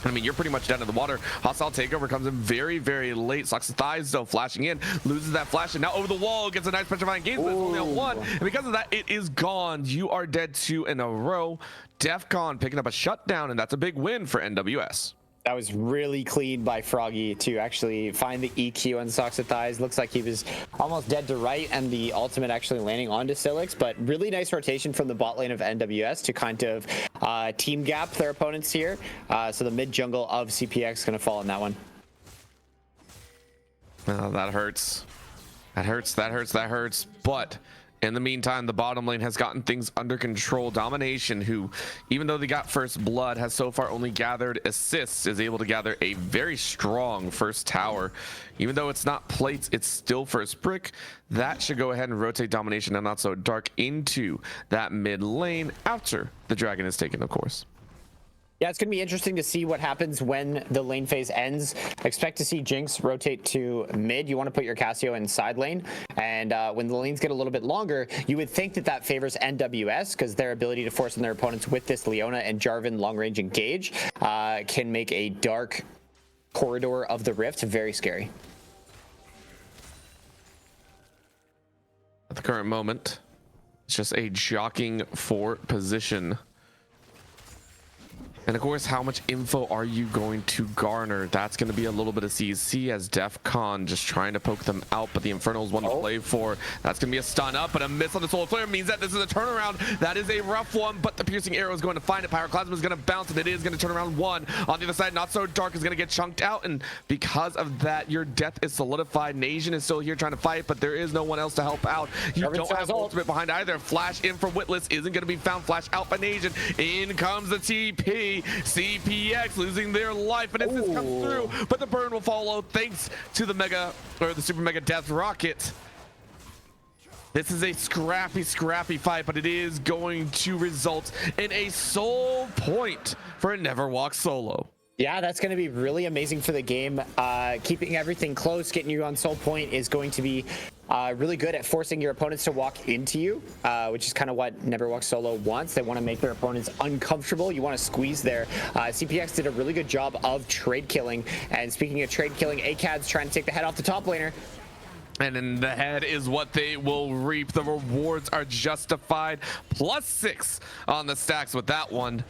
I mean, you're pretty much down in the water. Hostile takeover comes in very, very late. Sucks the thighs though, flashing in, loses that flash, and now over the wall gets a nice petrifying gaze, but it's only on one. And because of that, it is gone. You are dead 2 in a row. DEF CON picking up a shutdown, and that's a big win for NWS. That was really clean by Froggy to actually find the EQ on Socks of Thighs. Looks like he was almost dead to right, and the ultimate actually landing onto Silix, but really nice rotation from the bot lane of NWS to kind of team gap their opponents here. So the mid jungle of CPX is going to fall in that one. That hurts. That hurts, that hurts, that hurts. But in the meantime, the bottom lane has gotten things under control. Domination, who, even though they got first blood, has so far only gathered assists, is able to gather a very strong first tower. Even though it's not plates, it's still first brick. That should go ahead and rotate Domination and Not So Dark into that mid lane after the dragon is taken, of course. Yeah, it's going to be interesting to see what happens when the lane phase ends. Expect to see Jinx rotate to mid. You want to put your Cassio in side lane. And when the lanes get a little bit longer, you would think that that favors NWS because their ability to force on their opponents with this Leona and Jarvan long-range engage can make a dark corridor of the Rift very scary. At the current moment, it's just a jockeying for position. And of course, how much info are you going to garner? That's going to be a little bit of CC as DEF CON just trying to poke them out, but the Infernal is one to play for. That's going to be a stun up, but a miss on the Solar Flare means that this is a turnaround. That is a rough one, but the Piercing Arrow is going to find it. Pyroclasm is going to bounce, and it is going to turn around one. On the other side, Not So Dark is going to get chunked out, and because of that, your death is solidified. Nation is still here trying to fight, but there is no one else to help out. You don't have ultimate behind either. Flash in from Witless isn't going to be found. Flash out by Nation. In comes the TP. CPX losing their life, and as this comes through, but the burn will follow thanks to the super mega death rocket. This is a scrappy fight, but it is going to result in a soul point for a Neverwalk solo. Yeah, that's going to be really amazing for the game. Keeping everything close, getting you on soul point is going to be really good at forcing your opponents to walk into you, which is kind of what Neverwalk solo wants. They want to make their opponents uncomfortable. You want to squeeze there. CPX did a really good job of trade killing. And speaking of trade killing, ACAD's trying to take the head off the top laner. And in the head is what they will reap. The rewards are justified. +6 on the stacks with that one.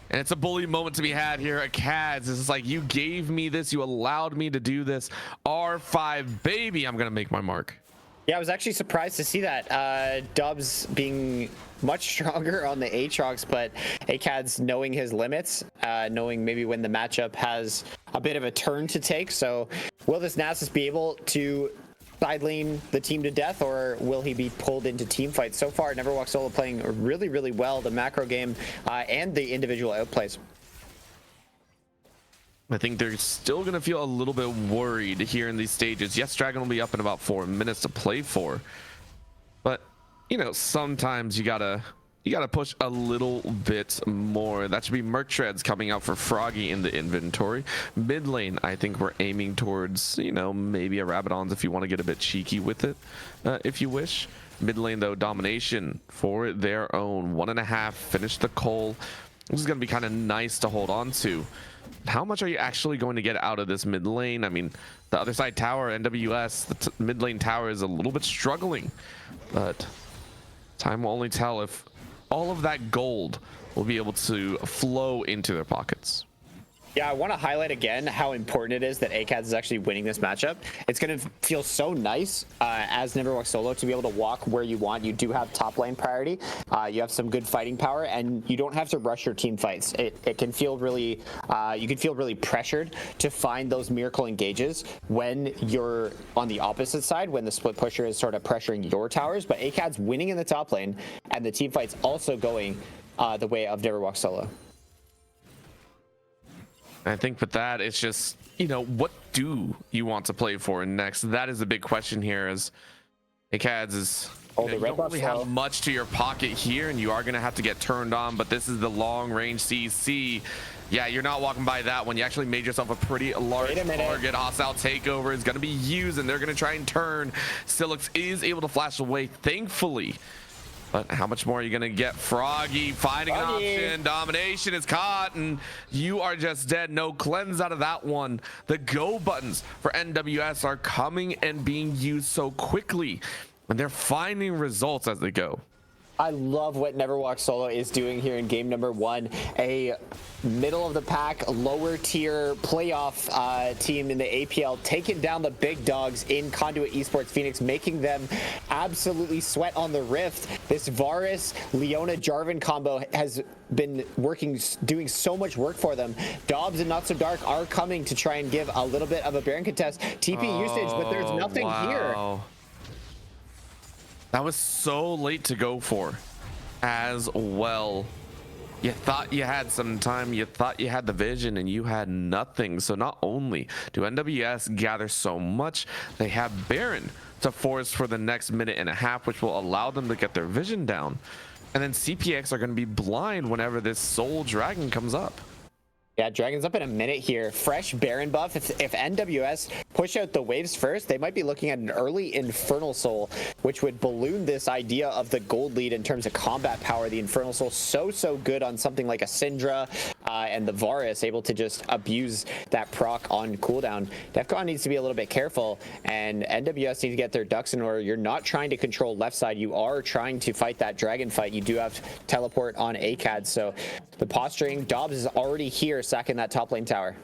And it's a bully moment to be had here at Cads. It's like, you gave me this, you allowed me to do this. R5, baby, I'm gonna make my mark. Yeah, I was actually surprised to see that. Dubs being much stronger on the Aatrox, but ACAD's knowing his limits, knowing maybe when the matchup has a bit of a turn to take. So will this Nasus be able to side lane the team to death, or will he be pulled into team fights? So far, Neverwalk solo playing really, really well, the macro game and the individual outplays. I think they're still going to feel a little bit worried here in these stages. Yes, Dragon will be up in about 4 minutes to play for, but you know, sometimes you gotta push a little bit more. That should be Merc Treads coming out for Froggy in the inventory. Mid lane, I think we're aiming towards, you know, maybe a Rabadon's if you want to get a bit cheeky with it, if you wish. Mid lane though, Domination for their own 1.5. Finish the Cole. This is going to be kind of nice to hold on to. How much are you actually going to get out of this mid lane? I mean, the other side tower, NWS, the mid lane tower is a little bit struggling, but time will only tell if all of that gold will be able to flow into their pockets. Yeah, I want to highlight again how important it is that ACADS is actually winning this matchup. It's going to feel so nice as Neverwalk solo to be able to walk where you want. You do have top lane priority. You have some good fighting power, and you don't have to rush your team fights. It can feel really, you can feel really pressured to find those miracle engages when you're on the opposite side, when the split pusher is sort of pressuring your towers. But ACADS winning in the top lane, and the team fights also going the way of Neverwalk solo. I think with that, it's just, you know, what do you want to play for next? That is the big question here. As ACADS is, you don't really have much to your pocket here, and you are going to have to get turned on. But this is the long range CC. Yeah, you're not walking by that one. You actually made yourself a pretty large target. Hostile takeover is going to be used, and they're going to try and turn. Silix is able to flash away, thankfully. But how much more are you going to get? Froggy finding an option. Domination is caught, and you are just dead. No cleanse out of that one. The go buttons for NWS are coming and being used so quickly, and they're finding results as they go. I love what Neverwalk solo is doing here in game number 1. A middle of the pack, lower tier playoff team in the APL taking down the big dogs in Conduit eSports Phoenix, making them absolutely sweat on the rift. This Varus Leona Jarvan combo has been doing so much work for them. Dobbs and Not So Dark are coming to try and give a little bit of a Baron contest TP usage, but there's nothing here. That was so late to go for as well. You thought you had some time, you thought you had the vision, and you had nothing. So not only do NWS gather so much, they have Baron to force for the next minute and a half, which will allow them to get their vision down. And then CPX are going to be blind whenever this Soul Dragon comes up. Yeah, Dragon's up in a minute here. Fresh Baron buff. If NWS push out the waves first, they might be looking at an early Infernal Soul, which would balloon this idea of the gold lead in terms of combat power. The Infernal Soul so good on something like a Syndra and the Varus, able to just abuse that proc on cooldown. Defcon needs to be a little bit careful, and NWS needs to get their ducks in order. You're not trying to control left side. You are trying to fight that dragon fight. You do have teleport on ACAD, so the posturing. Dobbs is already here, sacking that top lane tower.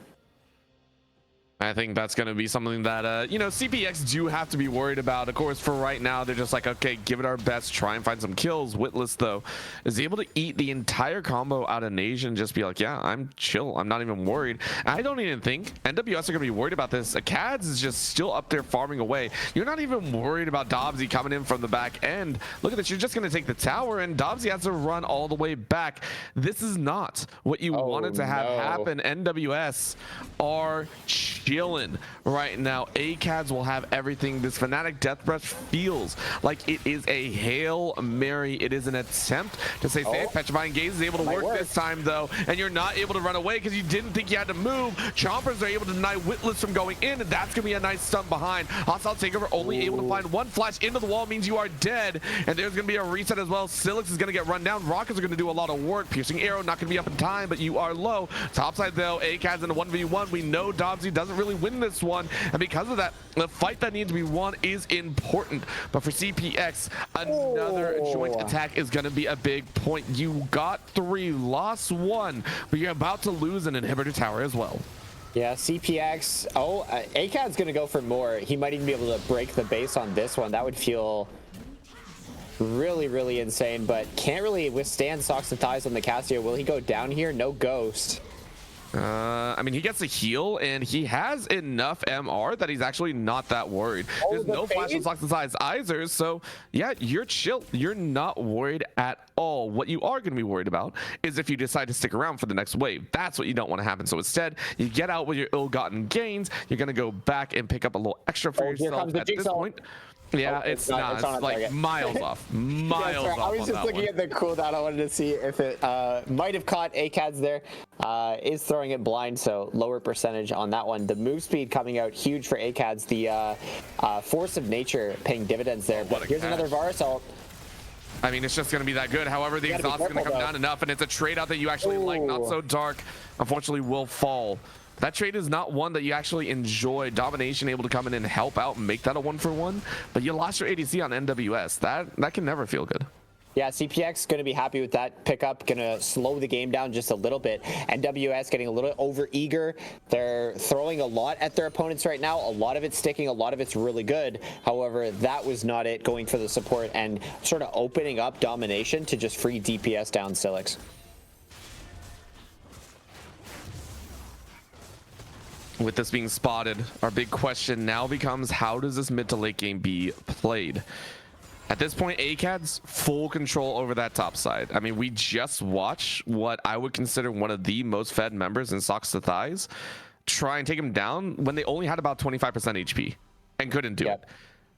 I think that's going to be something that, you know, CPX do have to be worried about. Of course, for right now, they're just like, okay, give it our best, try and find some kills. Witless, though, is able to eat the entire combo out of Nation and just be like, yeah, I'm chill. I'm not even worried. I don't even think NWS are going to be worried about this. ACADS is just still up there farming away. You're not even worried about Dobbsy coming in from the back end. Look at this. You're just going to take the tower, and Dobbsy has to run all the way back. This is not what you wanted to have happen. NWS are chilling right now. ACADS will have everything. This Fnatic Death Rush feels like it is a Hail Mary. It is an attempt to stay safe. Petrifying Gaze is able to work this time, though, and you're not able to run away because you didn't think you had to move. Chompers are able to deny Witless from going in, and that's going to be a nice stun behind. Hostile Takeover only able to find one flash into the wall means you are dead, and there's going to be a reset as well. Silix is going to get run down. Rockets are going to do a lot of work. Piercing Arrow not going to be up in time, but you are low. Topside, though, ACADS in a 1v1. We know Dobbsy doesn't really win this one, and because of that, the fight that needs to be won is important. But for CPX, another joint attack is going to be a big point. You got 3, lost 1, but you're about to lose an inhibitor tower as well. Yeah, CPX. ACAD's going to go for more. He might even be able to break the base on this one. That would feel really insane, but can't really withstand Socks and Thighs on the Casio. Will he go down here? No ghost. I mean, he gets a heal, and he has enough MR that he's actually not that worried. There's no flash on Socks and Thighs either, so yeah, you're chill. You're not worried at all. What you are going to be worried about is if you decide to stick around for the next wave. That's what you don't want to happen. So instead, you get out with your ill-gotten gains. You're going to go back and pick up a little extra for yourself at this point. Yeah, it's not. It's like miles off. Miles off. I was just looking at the cooldown. I wanted to see if it might have caught ACADS there. Is throwing it blind, so lower percentage on that one. The move speed coming out huge for ACADS. The force of nature paying dividends there. But here's another Varus ult. I mean, it's just going to be that good. However, the exhaust is going to come down enough, and it's a trade out that you actually like. Not So Dark, unfortunately, will fall That trade is not one that you actually enjoy. Domination able to come in and help out and make that a 1-for-1, but you lost your ADC on NWS. That can never feel good. Yeah, CPX going to be happy with that pickup, going to slow the game down just a little bit. NWS getting a little over eager. They're throwing a lot at their opponents right now. A lot of it's sticking, a lot of it's really good. However, that was not it, going for the support and sort of opening up Domination to just free DPS down Silix. With this being spotted, our big question now becomes, how does this mid to late game be played? At this point, ACAD's full control over that top side. I mean, we just watched what I would consider one of the most fed members in Socks to Thighs try and take him down when they only had about 25% HP and couldn't do it.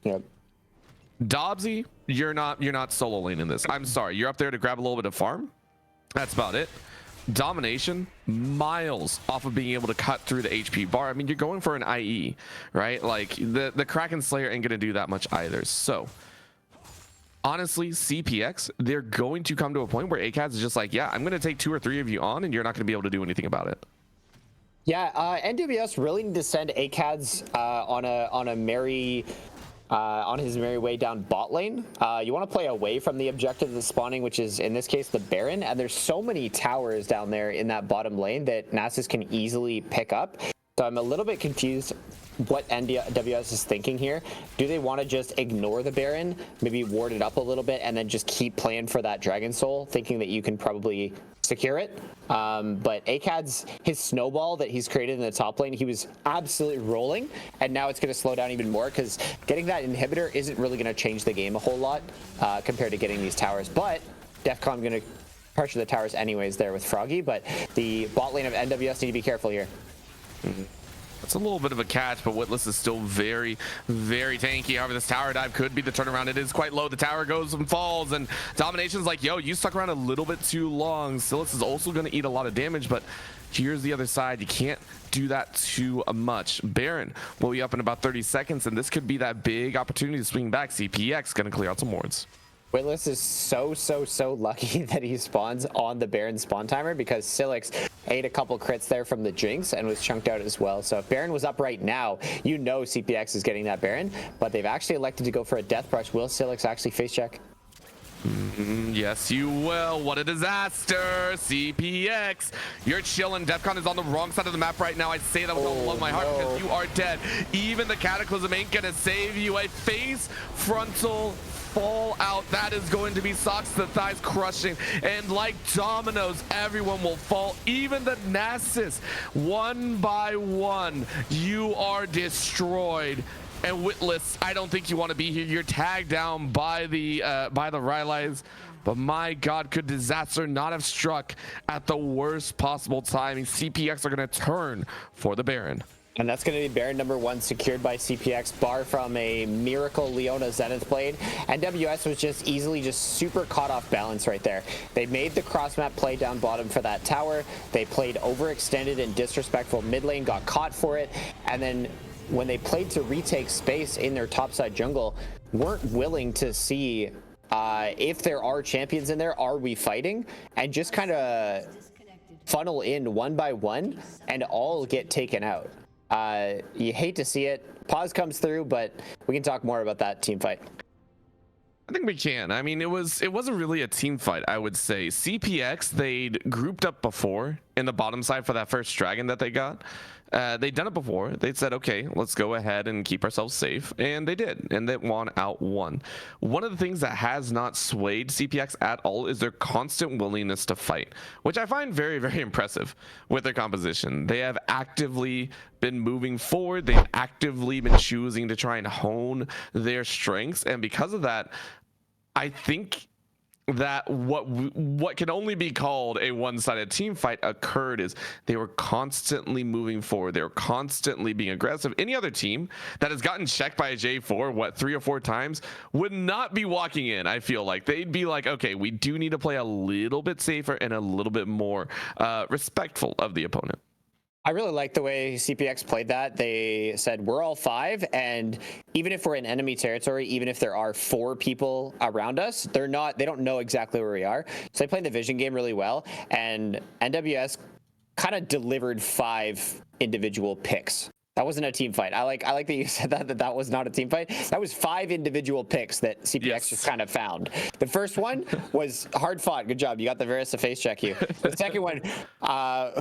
Yep. Dobbsy, you're not solo lane in this. I'm sorry, you're up there to grab a little bit of farm. That's about it. Domination, miles off of being able to cut through the HP bar. I mean, you're going for an IE, right? Like the Kraken Slayer ain't gonna do that much either. So honestly, CPX, they're going to come to a point where ACADS is just like, yeah, I'm going to take 2 or 3 of you on, and you're not going to be able to do anything about it. Yeah, NWS really need to send ACADS on his merry way down bot lane. You want to play away from the objective of the spawning, which is in this case the Baron, and there's so many towers down there in that bottom lane that Nasus can easily pick up. So I'm a little bit confused what NWS is thinking here. Do they want to just ignore the Baron, maybe ward it up a little bit, and then just keep playing for that Dragon Soul, thinking that you can probably secure it? But ACAD's, his snowball that he's created in the top lane, he was absolutely rolling, and now it's going to slow down even more because getting that inhibitor isn't really going to change the game a whole lot compared to getting these towers. But DEFCON going to pressure the towers anyways there with Froggy, but the bot lane of NWS need to be careful here. It's a little bit of a catch, but Witless is still very, very tanky. However, this tower dive could be the turnaround. It is quite low. The tower goes and falls, and Domination's like, yo, you stuck around a little bit too long. Silas is also going to eat a lot of damage, but here's the other side. You can't do that too much. Baron will be up in about 30 seconds, and this could be that big opportunity to swing back. CPX going to clear out some wards. Witless is so lucky that he spawns on the Baron spawn timer because Silix ate a couple crits there from the Jinx and was chunked out as well. So if Baron was up right now, you know CPX is getting that Baron, but they've actually elected to go for a death brush. Will Silix actually face check? Yes, you will. What a disaster. CPX, you're chilling. DEFCON is on the wrong side of the map right now. I say that with all of my heart because you are dead. Even the Cataclysm ain't gonna save you. A face frontal fall out. That is going to be Socks to the Thighs crushing, and like dominoes, everyone will fall, even the Nasus. One by one, you are destroyed. And Witless, I don't think you want to be here. You're tagged down by the Rylai's. But my God, could disaster not have struck at the worst possible timing? CPX are going to turn for the Baron. And that's going to be Baron number 1 secured by CPX, bar from a miracle Leona Zenith blade. NWS was just easily super caught off balance right there. They made the cross map play down bottom for that tower. They played overextended and disrespectful mid lane, got caught for it. And then when they played to retake space in their topside jungle, weren't willing to see if there are champions in there, are we fighting? And just kind of funnel in one by one and all get taken out. You hate to see it. Pause comes through, but we can talk more about that team fight. I think we can. I mean, it wasn't really a team fight, I would say. CPX, they'd grouped up before in the bottom side for that first dragon that they got. They'd done it before. They'd said, okay, let's go ahead and keep ourselves safe. And they did. And they won out one. One of the things that has not swayed CPX at all is their constant willingness to fight, which I find very, very impressive with their composition. They have actively been moving forward. They've actively been choosing to try and hone their strengths. And because of that, I think that what can only be called a one-sided team fight occurred is they were constantly moving forward. They were constantly being aggressive. Any other team that has gotten checked by a J4 3 or 4 times would not be walking in. I feel like they'd be like, okay, we do need to play a little bit safer and a little bit more respectful of the opponent. I really like the way CPX played that. They said, we're all 5, and even if we're in enemy territory, even if there are 4 people around us, they don't know exactly where we are. So they played the vision game really well, and NWS kind of delivered 5 individual picks. That wasn't a team fight. I like that you said that was not a team fight. That was 5 individual picks that CPX just kind of found. The first one was hard fought. Good job. You got the Varus face check you. The second one,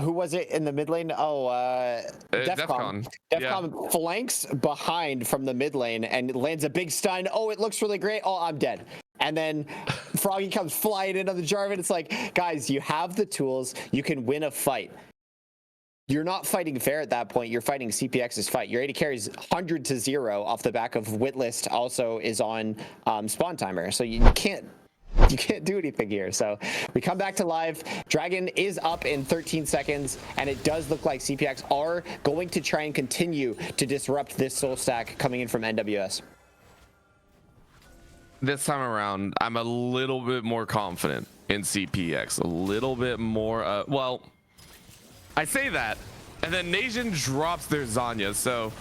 who was it in the mid lane? Oh, Defcon. Defcon flanks behind from the mid lane and lands a big stun. Oh, it looks really great. Oh, I'm dead. And then Froggy comes flying in on the Jarvan. It's like, guys, you have the tools. You can win a fight. You're not fighting fair at that point. You're fighting CPX's fight. Your AD carries 100-0 off the back of Witlist also is on spawn timer. So you can't do anything here. So we come back to live. Dragon is up in 13 seconds, and it does look like CPX are going to try and continue to disrupt this soul stack coming in from NWS. This time around, I'm a little bit more confident in CPX. A little bit more, well, I say that, and then Nation drops their Zanya, so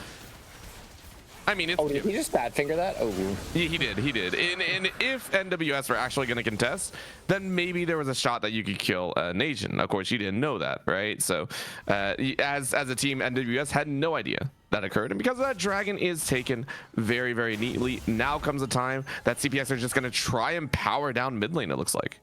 I mean, it's, oh, did he just bad finger that? Oh, he did. And if NWS were actually going to contest, then maybe there was a shot that you could kill Nation. Of course, you didn't know that, right? So, as a team, NWS had no idea that occurred, and because of that, Dragon is taken very, very neatly. Now comes a time that CPX are just going to try and power down mid lane. It looks like.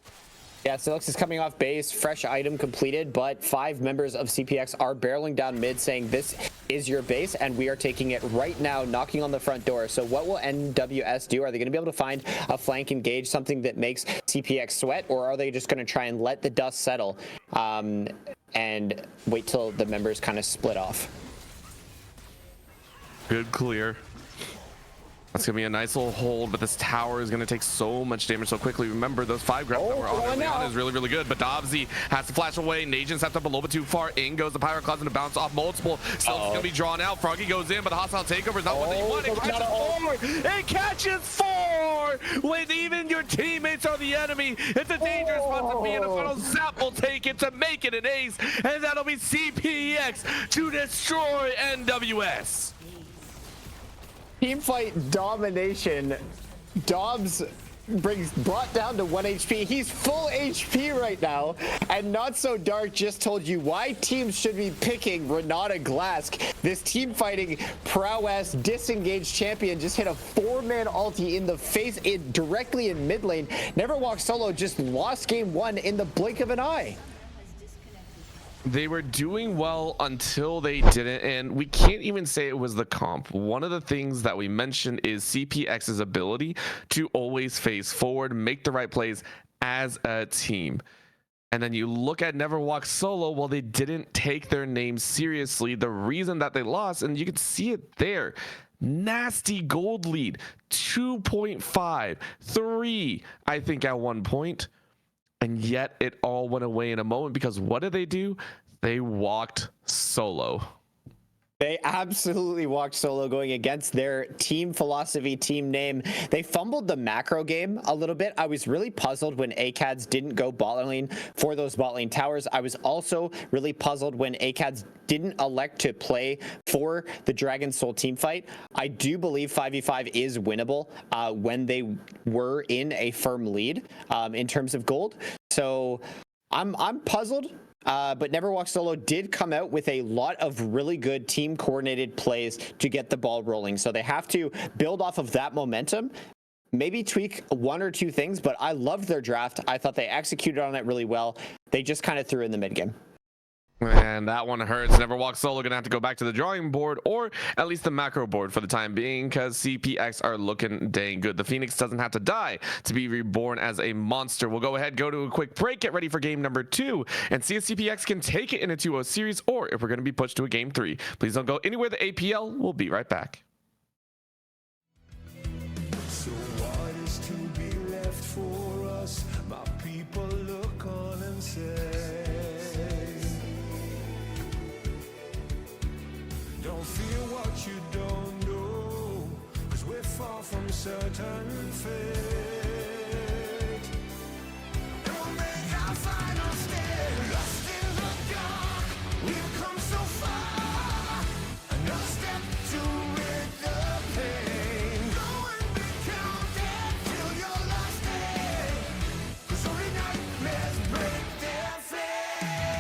Yeah, Silix is coming off base, fresh item completed, but 5 members of CPX are barreling down mid saying this is your base and we are taking it right now, knocking on the front door. So what will NWS do? Are they going to be able to find a flank engage, something that makes CPX sweat, or are they just going to try and let the dust settle and wait till the members kind of split off? Good clear. That's going to be a nice little hold, but this tower is going to take so much damage so quickly. Remember, those 5 grabs that were on Leon is really, really good, but Dobsy has to flash away. Najan's stepped up a little bit too far. In goes the Pyro Closet to bounce off multiple. Still going to be drawn out. Froggy goes in, but the hostile takeover is not what they want. It catches 4! It catches 4! When even your teammates are the enemy, it's a dangerous spot to be in. A final zap will take it to make it an ace, and that'll be CPX to destroy NWS. Team fight domination. Dobbs brought down to 1 HP. He's full HP right now. And Not So Dark just told you why teams should be picking Renata Glask. This team fighting prowess disengaged champion just hit a 4-man ulti in the face directly in mid lane. Neverwalk Solo just lost game 1 in the blink of an eye. They were doing well until they didn't, and we can't even say it was the comp. One of the things that we mentioned is CPX's ability to always face forward, make the right plays as a team. And then you look at Neverwalk Solo, well, they didn't take their name seriously. The reason that they lost, and you can see it there, nasty gold lead, 2.5, 3, I think at one point. And yet it all went away in a moment because what did they do? They walked solo. They absolutely walked solo going against their team philosophy, team name. They fumbled the macro game a little bit. I was really puzzled when ACADS didn't go bot lane for those bot lane towers. I was also really puzzled when ACADS didn't elect to play for the Dragon Soul team fight. I do believe 5v5 is winnable when they were in a firm lead in terms of gold. So I'm puzzled. But Neverwalk Solo did come out with a lot of really good team coordinated plays to get the ball rolling. So they have to build off of that momentum, maybe tweak 1 or 2 things, but I loved their draft. I thought they executed on it really well. They just kind of threw in the mid game. And that one hurts. Neverwalk Solo gonna have to go back to the drawing board, or at least the macro board for the time being, because CPX are looking dang good. The Phoenix doesn't have to die to be reborn as a monster. We'll go ahead, go to a quick break, get ready for game number 2, and see if CPX can take it in a 2-0 series, or if we're gonna be pushed to a game 3. Please don't go anywhere. The APL will be right back. So what is to be left for us? My people look on and say, don't fear what you don't know, 'cause we're far from certain fate. Don't make our final stand, lost in the dark. We've come so far, another step to rid the pain. Go and be counted till you're lost in, 'cause only nightmares break their flames.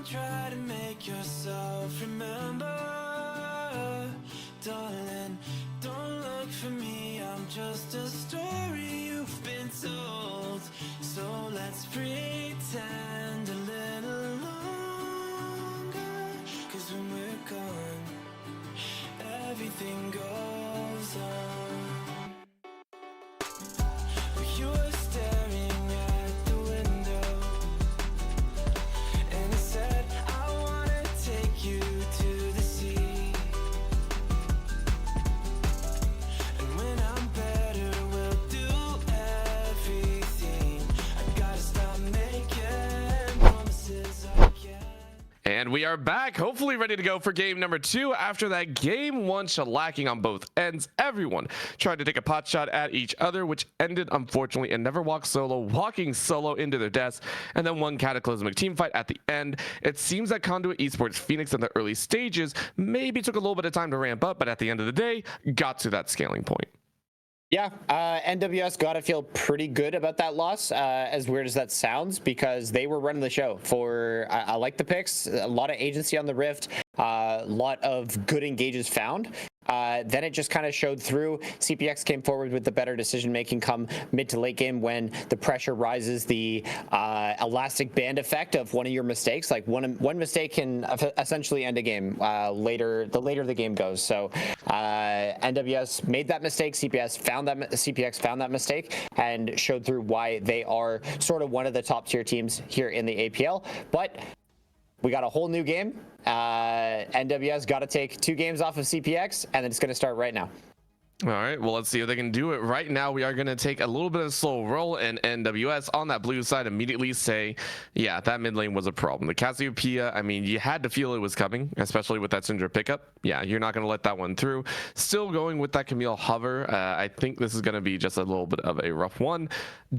try to make yourself remember, darling. Don't look for me, I'm just a story you've been told. So let's pretend a little longer, 'cause when we're gone, everything goes on. You were staring at the window, and I said, I wanna take you to the sea. And when I'm better, we'll do everything. I gotta stop making promises I can't. And we are back, hopefully ready to go for game number 2 after that game 1 shellacking on both ends. Everyone tried to take a pot shot at each other, which ended unfortunately in Neverwalk solo walking solo into their deaths, and then one cataclysmic team fight at the end. It seems that Conduit eSports Phoenix in the early stages maybe took a little bit of time to ramp up, but at the end of the day got to that scaling point. Yeah, NWS got to feel pretty good about that loss, as weird as that sounds, because they were running the show for, I like the picks, a lot of agency on the Rift, a lot of good engages found. Then it just kind of showed through. CPX came forward with the better decision making come mid to late game when the pressure rises, the elastic band effect of one of your mistakes. Like one mistake can essentially end a game the later the game goes. So NWS made that mistake. CPX found that mistake and showed through why they are sort of one of the top tier teams here in the APL. But we got a whole new game. NWS got to take 2 games off of CPX, and then it's going to start right now. All right, well, let's see if they can do it. Right now, we are going to take a little bit of slow roll, and NWS on that blue side immediately say, yeah, that mid lane was a problem. The Cassiopeia, I mean, you had to feel it was coming, especially with that Syndra pickup. Yeah, you're not going to let that one through. Still going with that Camille hover. I think this is going to be just a little bit of a rough one.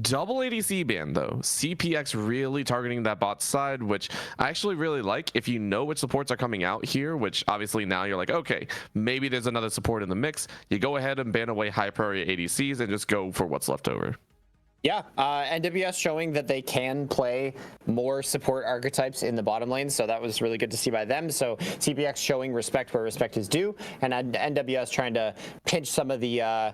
Double ADC ban, though. CPX really targeting that bot side, which I actually really like. If you know which supports are coming out here, which obviously now you're like, okay, maybe there's another support in the mix. You go ahead and ban away high priority ADCs and just go for what's left over. Yeah, NWS showing that they can play more support archetypes in the bottom lane, so that was really good to see by them. So CPX showing respect where respect is due, and NWS trying to pinch some of the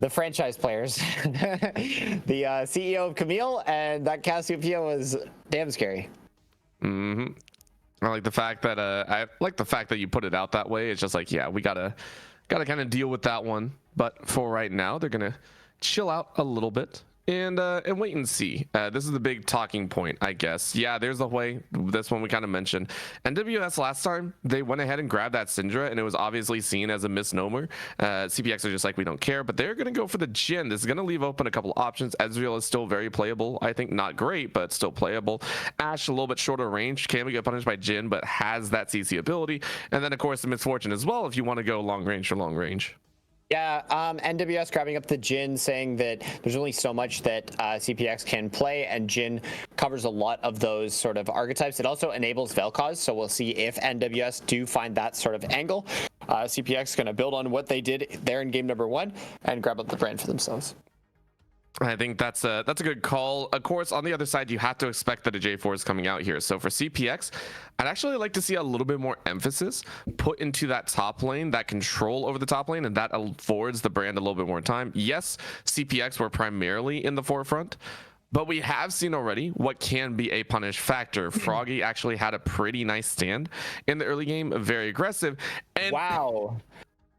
franchise players. The CEO of Camille and that Cassiopeia was damn scary. Mm-hmm. I like the fact that you put it out that way. It's just like, yeah, we gotta kind of deal with that one. But for right now, they're gonna chill out a little bit and wait and see. This is the big talking point, I guess. Yeah, there's the way. This one we kind of mentioned. NWS last time, they went ahead and grabbed that Syndra, and it was obviously seen as a misnomer. CPX are just like, we don't care, but they're going to go for the Jhin. This is going to leave open a couple options. Ezreal is still very playable. I think not great, but still playable. Ashe, a little bit shorter range. Can we get punished by Jhin, but has that CC ability. And then, of course, the Misfortune as well if you want to go long range for long range. Yeah, NWS grabbing up the Jhin, saying that there's only so much that CPX can play, and Jhin covers a lot of those sort of archetypes. It also enables Vel'Koz, so we'll see if NWS do find that sort of angle. CPX is going to build on what they did there in game number 1 and grab up the brand for themselves. I think that's a good call. Of course, on the other side, you have to expect that a J4 is coming out here. So for CPX, I'd actually like to see a little bit more emphasis put into that top lane, that control over the top lane, and that affords the brand a little bit more time. Yes, CPX were primarily in the forefront, but we have seen already what can be a punish factor. Froggy actually had a pretty nice stand in the early game, very aggressive. And wow.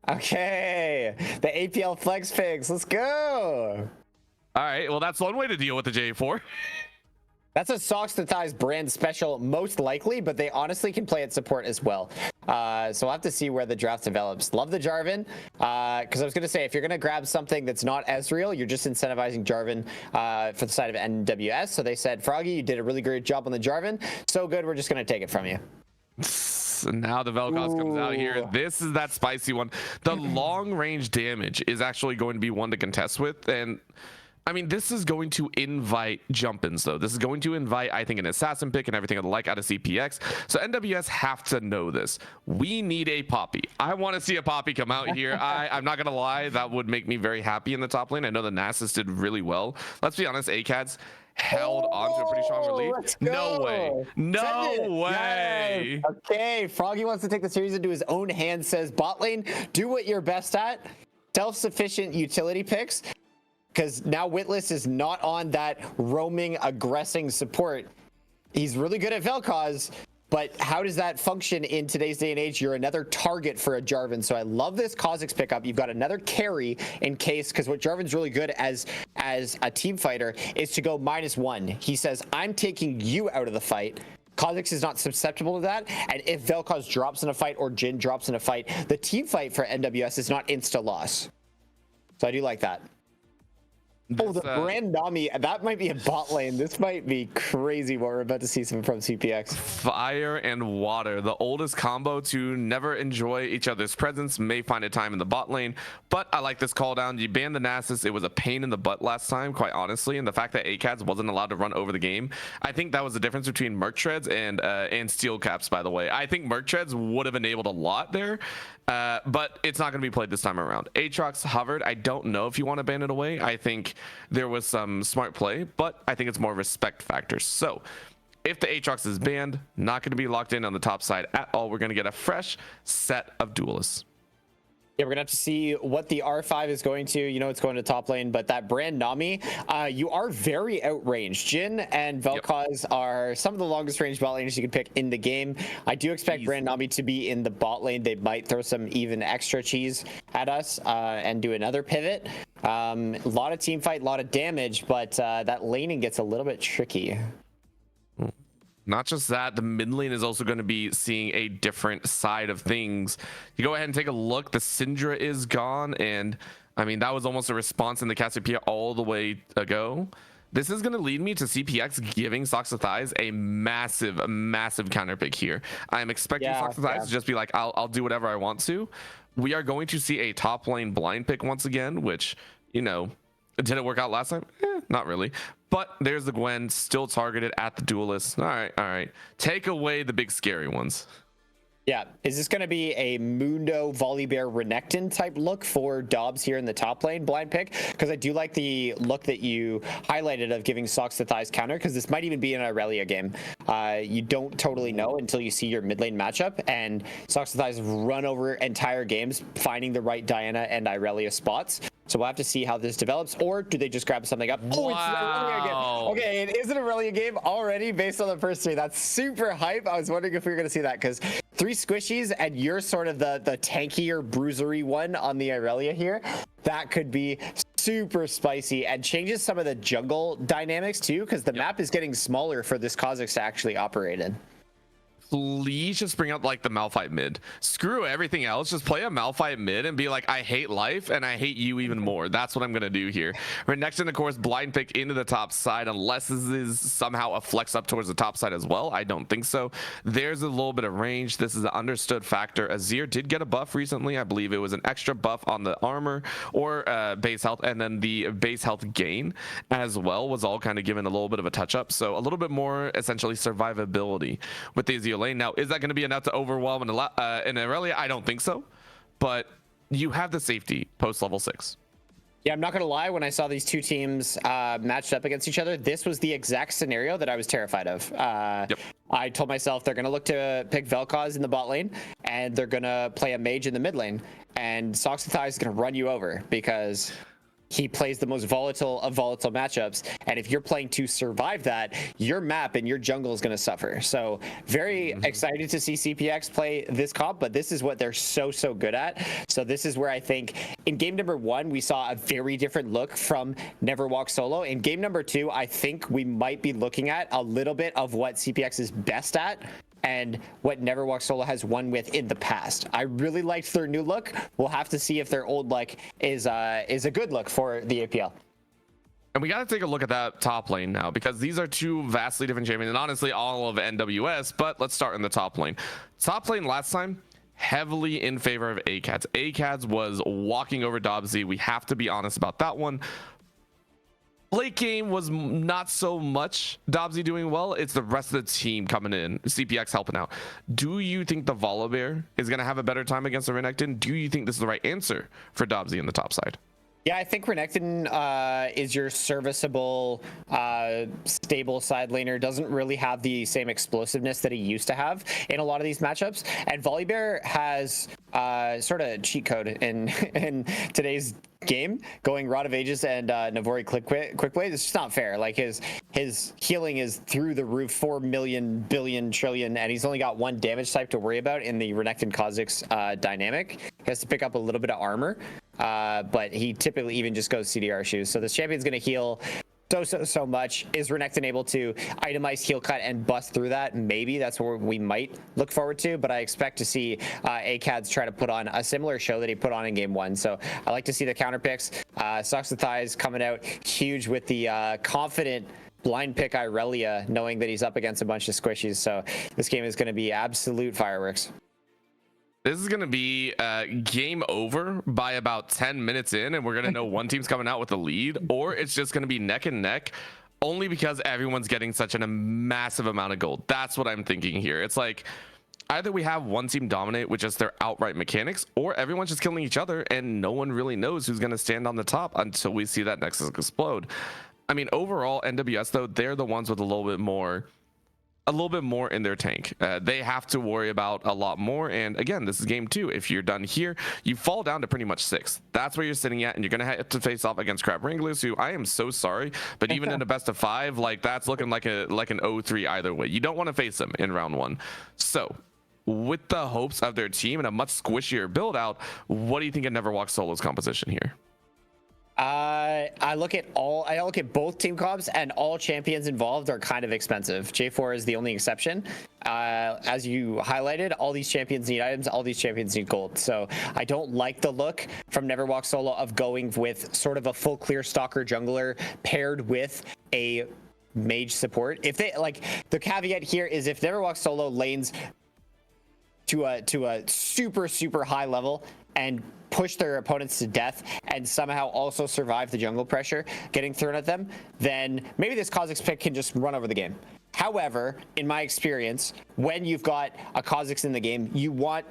Okay, the APL flex picks, let's go. All right, well, that's one way to deal with the J4. That's a Socks to Thighs brand special, most likely, but they honestly can play at support as well. So we'll have to see where the draft develops. Love the Jarvan, because I was going to say, if you're going to grab something that's not Ezreal, you're just incentivizing Jarvan for the side of NWS. So they said, Froggy, you did a really great job on the Jarvan. So good, we're just going to take it from you. Now the Vel'Koz comes out here. This is that spicy one. The long range damage is actually going to be one to contest with, and I mean, this is going to invite jump-ins, though. This is going to invite, I think, an assassin pick and everything of the like out of CPX. So NWS have to know this. We need a Poppy. I want to see a Poppy come out here. I'm not going to lie. That would make me very happy in the top lane. I know the Nasus did really well. Let's be honest, ACADS held onto a pretty strong lead. Let's No way. go. No Send it. way. Yes. Okay, Froggy wants to take the series into his own hands, says bot lane, do what you're best at. Self-sufficient utility picks. Because now Witless is not on that roaming, aggressing support. He's really good at Vel'Koz, but how does that function in today's day and age? You're another target for a Jarvan. So I love this Kha'Zix pickup. You've got another carry in case, because what Jarvan's really good as a team fighter is to go -1. He says, I'm taking you out of the fight. Kha'Zix is not susceptible to that, and if Vel'Koz drops in a fight or Jhin drops in a fight, the team fight for NWS is not insta loss. So I do like that. Oh, the brand Nami, that might be a bot lane. This might be crazy what we're about to see from CPX. Fire and water, the oldest combo to never enjoy each other's presence, may find a time in the bot lane, but I like this call down. You banned the Nasus. It was a pain in the butt last time, quite honestly, and the fact that ACADS wasn't allowed to run over the game, I think that was the difference between Merc Treads and Steel Caps, by the way. I think Merc Treads would have enabled a lot there, but it's not going to be played this time around. Aatrox hovered. I don't know if you want to ban it away. I think there was some smart play, but I think it's more respect factors. So if the Aatrox is banned, not going to be locked in on the top side at all. We're going to get a fresh set of duelists. Yeah, we're gonna have to see what the R5 is going to. You know, it's going to top lane, but that brand Nami, you are very outranged. Jhin and Vel'Koz are some of the longest range bot laners you can pick in the game. I do expect brand Nami to be in the bot lane. They might throw some even extra cheese at us and do another pivot. A lot of team fight, a lot of damage, but that laning gets a little bit tricky. Not just that, the mid lane is also going to be seeing a different side of things. You go ahead and take a look. The Syndra is gone, and I mean, that was almost a response in the Cassiopeia all the way ago. This is going to lead me to CPX giving Socks of Thighs a massive counter pick here. I'm expecting Socks of Thighs to just be like, I'll do whatever I want to. We are going to see a top lane blind pick once again, which, you know, did it work out last time? Not really. But there's the Gwen still targeted at the duelist. All right. Take away the big scary ones. Yeah, is this going to be a Mundo Volibear Renekton type look for Dobbs here in the top lane blind pick? Because I do like the look that you highlighted of giving Socks to Thighs counter, because this might even be an Irelia game. You don't totally know until you see your mid lane matchup, and Socks to Thighs run over entire games finding the right Diana and Irelia spots. So we'll have to see how this develops, or do they just grab something up? Oh, it's an Irelia game. Okay, it is an Irelia game already based on the first three. That's super hype. I was wondering if we were going to see that, because 3 squishies and you're sort of the tankier, bruisery one on the Irelia here. That could be super spicy and changes some of the jungle dynamics too, because the map is getting smaller for this Kha'Zix to actually operate in. Please just bring out like the Malphite mid. Screw everything else. Just play a Malphite mid and be like, I hate life and I hate you even more. That's what I'm going to do here. Renekton, of course, blind pick into the top side, unless this is somehow a flex up towards the top side as well. I don't think so. There's a little bit of range. This is an understood factor. Azir did get a buff recently. I believe it was an extra buff on the armor or base health, and then the base health gain as well was all kind of given a little bit of a touch up. So a little bit more essentially survivability with the Azir lane. Now, is that going to be enough to overwhelm in Irelia? I don't think so, but you have the safety post level 6. Yeah, I'm not going to lie. When I saw these two teams matched up against each other, this was the exact scenario that I was terrified of. I told myself they're going to look to pick Vel'Koz in the bot lane, and they're going to play a mage in the mid lane, and Socks of Thighs is going to run you over because he plays the most volatile of volatile matchups, and if you're playing to survive that, your map and your jungle is going to suffer. So very excited to see CPX play this comp, but this is what they're so good at. So this is where I think in game number 1 we saw a very different look from Neverwalk solo. In game number 2, I think we might be looking at a little bit of what CPX is best at and what Neverwalk solo has won with in the past. I really liked their new look. We'll have to see if their old look is a good look for the APL. And we got to take a look at that top lane now, because these are two vastly different champions, and honestly all of NWS, but let's start in the top lane. Top lane last time, heavily in favor of ACADS. ACADS was walking over Dobbsy. We have to be honest about that one. Late game was not so much Dobbsy doing well. It's the rest of the team coming in, CPX helping out. Do you think the Volibear is going to have a better time against the Renekton? Do you think this is the right answer for Dobbsy in the top side? Yeah, I think Renekton is your serviceable, stable side laner. Doesn't really have the same explosiveness that he used to have in a lot of these matchups. And Volibear has sort of cheat code in today's game, going Rod of Aegis and Navori quick way. It's just not fair. Like his healing is through the roof, 4 million billion trillion, and he's only got one damage type to worry about in the Renekton Kha'Zix dynamic. He has to pick up a little bit of armor, but he typically even just goes CDR shoes. So this champion's going to heal so much. Is Renekton able to itemize heal cut and bust through that? Maybe that's what we might look forward to, but I expect to see ACADS try to put on a similar show that he put on in game 1. So I like to see the counter picks. Socks the Thighs coming out huge with the confident blind pick Irelia, knowing that he's up against a bunch of squishies. So this game is going to be absolute fireworks. This is going to be game over by about 10 minutes in, and we're going to know one team's coming out with the lead, or it's just going to be neck and neck, only because everyone's getting such a massive amount of gold. That's what I'm thinking here. It's like either we have one team dominate with just their outright mechanics, or everyone's just killing each other, and no one really knows who's going to stand on the top until we see that Nexus explode. I mean, overall, NWS, though, they're the ones with a little bit more in their tank. They have to worry about a lot more, and again, this is game 2. If you're done here, you fall down to pretty much 6th. That's where you're sitting at, and you're gonna have to face off against Crab Wranglers, who I am so sorry, but even in a best of 5, like that's looking like an 0-3 either way. You don't want to face them in round 1. So with the hopes of their team and a much squishier build out, what do you think of Neverwalk Solo's composition here? I look at both team comps, and all champions involved are kind of expensive. J4 is the only exception. As you highlighted, all these champions need items, all these champions need gold. So I don't like the look from Neverwalk Solo of going with sort of a full clear stalker jungler paired with a mage support. If they like, the caveat here is if Neverwalk Solo lanes to a super high level and push their opponents to death and somehow also survive the jungle pressure getting thrown at them, then maybe this Kha'Zix pick can just run over the game. However, in my experience, when you've got a Kha'Zix in the game, you want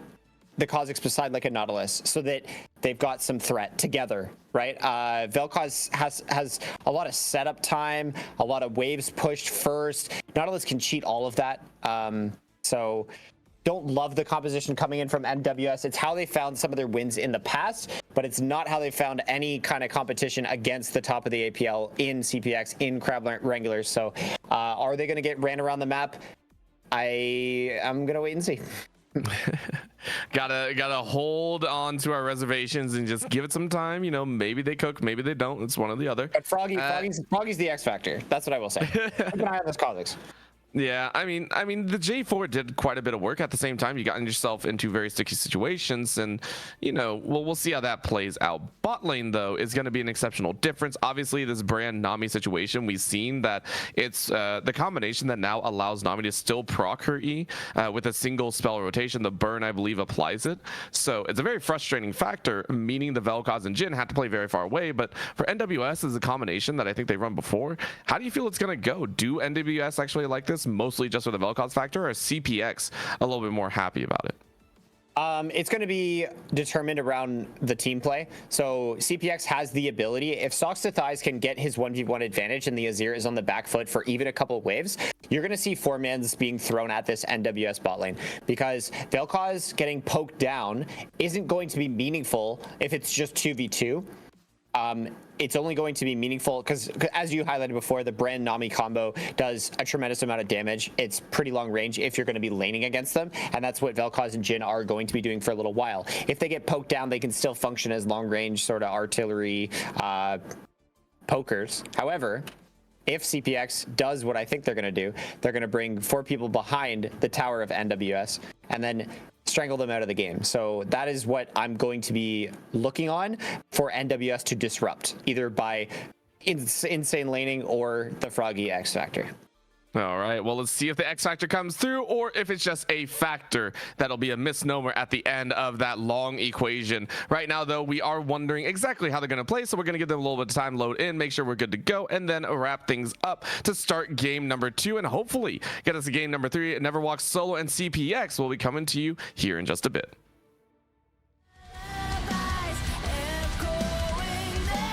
the Kha'Zix beside like a Nautilus so that they've got some threat together, right? Vel'Koz has a lot of setup time, a lot of waves pushed first. Nautilus can cheat all of that. So don't love the composition coming in from NWS. It's how they found some of their wins in the past, but it's not how they found any kind of competition against the top of the APL in CPX, in Crab Wranglers. So are they going to get ran around the map? I'm going to wait and see. gotta hold on to our reservations and just give it some time. You know, maybe they cook, maybe they don't. It's one or the other. But Froggy's the X factor. That's what I will say. Keep an eye on this Kha'Zix. Yeah, I mean, the J4 did quite a bit of work. At the same time, you got yourself into very sticky situations, and you know, we'll see how that plays out. Bot lane, though, is going to be an exceptional difference. Obviously, this brand Nami situation, we've seen that it's the combination that now allows Nami to still proc her E with a single spell rotation. The burn, I believe, applies it, so it's a very frustrating factor, meaning the Vel'Koz and Jhin have to play very far away. But for NWS, is a combination that I think they've run before. How do you feel it's going to go? Do NWS actually like this? Mostly just with the Vel'Koz factor, or CPX a little bit more happy about it? It's going to be determined around the team play. So CPX has the ability, if Socks to Thighs can get his 1v1 advantage and the Azir is on the back foot for even a couple of waves, you're going to see 4-mans being thrown at this NWS bot lane, because Vel'Koz getting poked down isn't going to be meaningful if it's just 2v2. It's only going to be meaningful because, as you highlighted before, the brand Nami combo does a tremendous amount of damage. It's pretty long range if you're going to be laning against them, and that's what Vel'Koz and Jhin are going to be doing for a little while. If they get poked down, they can still function as long range sort of artillery pokers. However, if CPX does what I think they're going to do, they're going to bring 4 people behind the tower of NWS and then strangle them out of the game. So that is what I'm going to be looking on for NWS to disrupt, either by insane laning or the Froggy X factor. All right, well, let's see if the X factor comes through, or if it's just a factor that'll be a misnomer at the end of that long equation. Right now, though, we are wondering exactly how they're going to play, so we're going to give them a little bit of time, load in, make sure we're good to go, and then wrap things up to start game number 2, and hopefully get us to game number 3. Neverwalk Solo and CPX will be coming to you here in just a bit. Echoing there.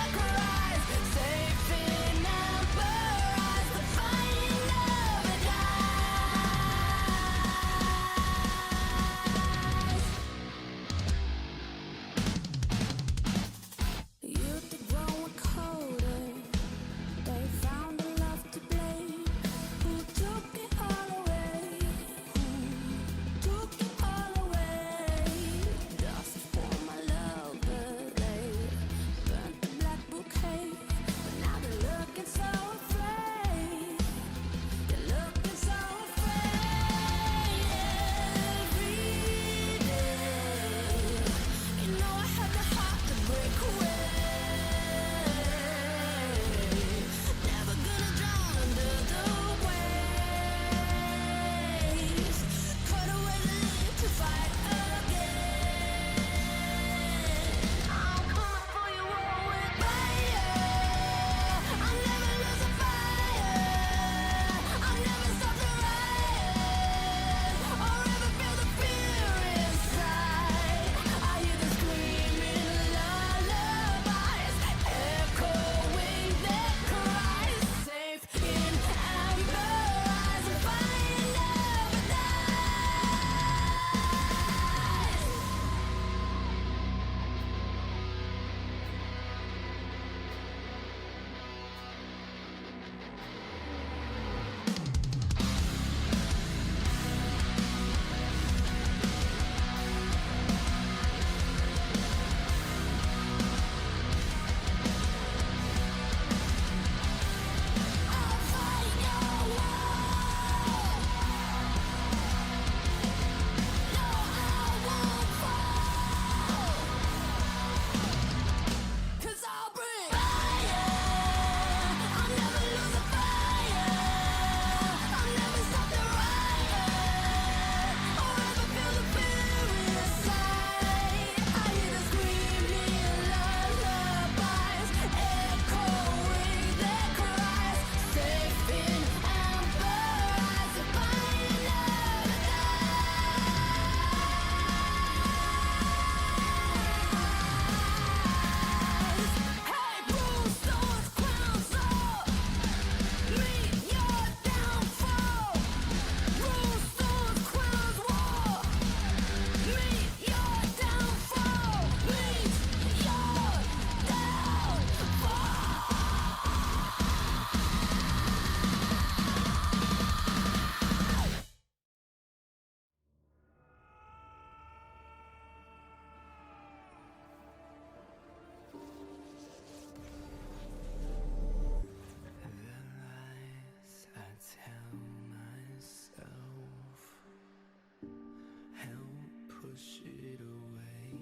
push it away.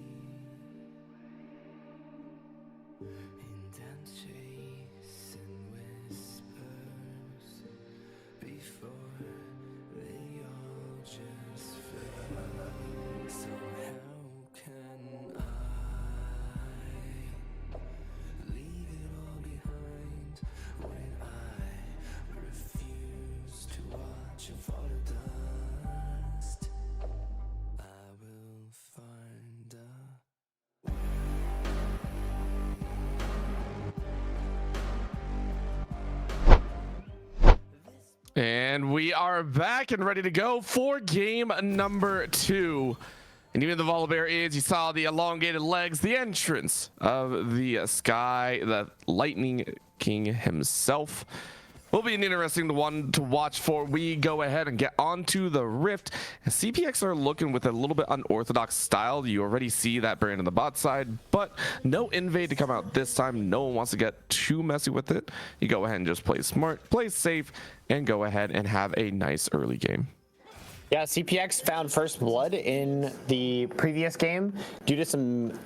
Intense chase and whispers before they all just fade. So how can I leave it all behind when I refuse to watch it fall to dust? I will find a And we are back and ready to go for game number 2. And even the Volibear is, you saw the elongated legs, the entrance of the Sky, the Lightning King himself. Will be an interesting one to watch for. We go ahead and get onto the Rift. And CPX are looking with a little bit unorthodox style. You already see that brand on the bot side, but no invade to come out this time. No one wants to get too messy with it. You go ahead and just play smart, play safe, and go ahead and have a nice early game. Yeah, CPX found first blood in the previous game due to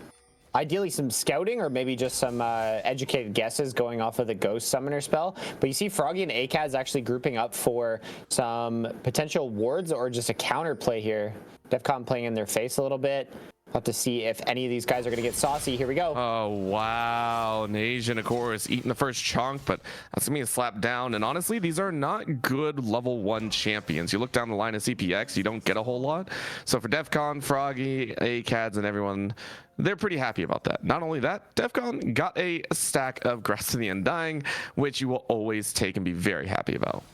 ideally some scouting or maybe just some educated guesses going off of the Ghost Summoner spell. But you see Froggy and ACADS actually grouping up for some potential wards or just a counter play here. Defcon playing in their face a little bit. We'll have to see if any of these guys are going to get saucy. Here we go. Oh, wow. Nation, of course, eating the first chunk, but that's going to be a slap down. And honestly, these are not good level 1 champions. You look down the line of CPX, you don't get a whole lot. So for Defcon, Froggy, ACADS, and everyone, they're pretty happy about that. Not only that, Defcon got a stack of Grasp of the Undying, which you will always take and be very happy about.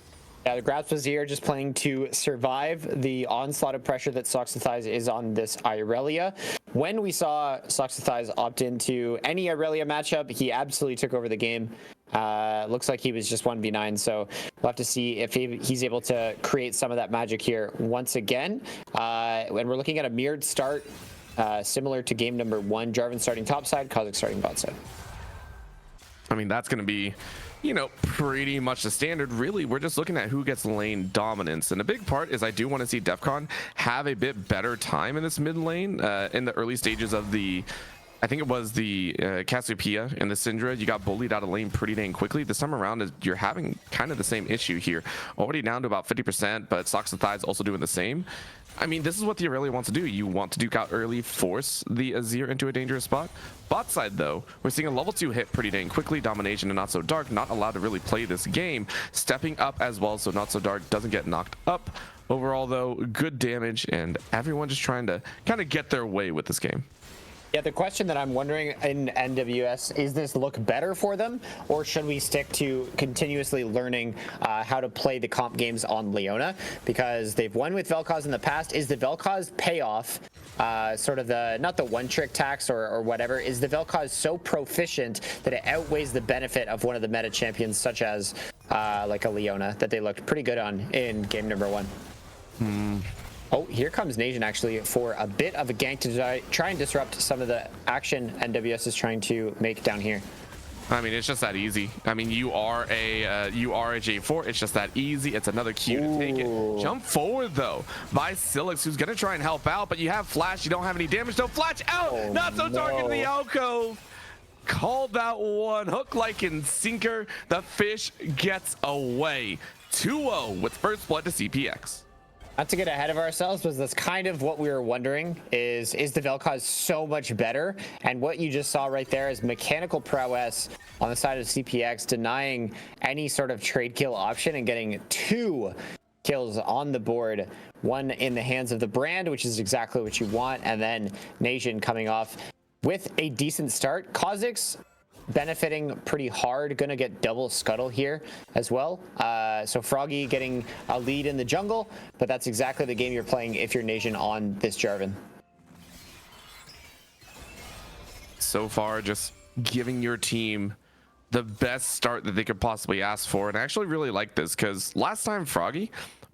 Yeah, the Grasp is here just playing to survive the onslaught of pressure that Soxathize is on this Irelia. When we saw Soxathize opt into any Irelia matchup, he absolutely took over the game. Looks like he was just 1v9, so we'll have to see if he's able to create some of that magic here once again. And we're looking at a mirrored start, similar to game number 1. Jarvan starting top side, Kha'Zix starting bot side. I mean, that's going to be, you know, pretty much the standard. Really, we're just looking at who gets lane dominance. And a big part is I do want to see Defcon have a bit better time in this mid lane in the early stages of the, I think it was the Cassiopeia and the Syndra. You got bullied out of lane pretty dang quickly. This time around, you're having kind of the same issue here. Already down to about 50%, but Soxathize also doing the same. I mean, this is what the Irelia wants to do. You want to duke out early, force the Azir into a dangerous spot. Bot side, though, we're seeing a level 2 hit pretty dang quickly. Domination and Not So Dark not allowed to really play this game. Stepping up as well, so Not So Dark doesn't get knocked up. Overall, though, good damage, and everyone just trying to kind of get their way with this game. Yeah, the question that I'm wondering in NWS, is this look better for them, or should we stick to continuously learning how to play the comp games on Leona? Because they've won with Vel'Koz in the past. Is the Vel'Koz payoff sort of the, not the one-trick tax or whatever, is the Vel'Koz so proficient that it outweighs the benefit of one of the meta champions such as like a Leona that they looked pretty good on in game number 1? Oh, here comes Nation actually for a bit of a gank to try and disrupt some of the action NWS is trying to make down here. I mean, it's just that easy. I mean, you are a J4. It's just that easy. It's another Q to take it. Jump forward though by Silix, who's gonna try and help out, but you have flash. You don't have any damage. Don't flash out. Not so dark into the alcove. Called that one. Hook like in sinker. The fish gets away. 2-0 with first blood to CPX. Not to get ahead of ourselves, but that's kind of what we were wondering, is the Vel'Koz so much better? And what you just saw right there is mechanical prowess on the side of CPX, denying any sort of trade kill option and getting 2 kills on the board. 1 in the hands of the brand, which is exactly what you want, and then Nation coming off with a decent start. Kha'Zix benefiting pretty hard, gonna get double scuttle here as well. So Froggy getting a lead in the jungle, but that's exactly the game you're playing if you're Nation on this Jarvan. So far, just giving your team the best start that they could possibly ask for. And I actually really like this because last time Froggy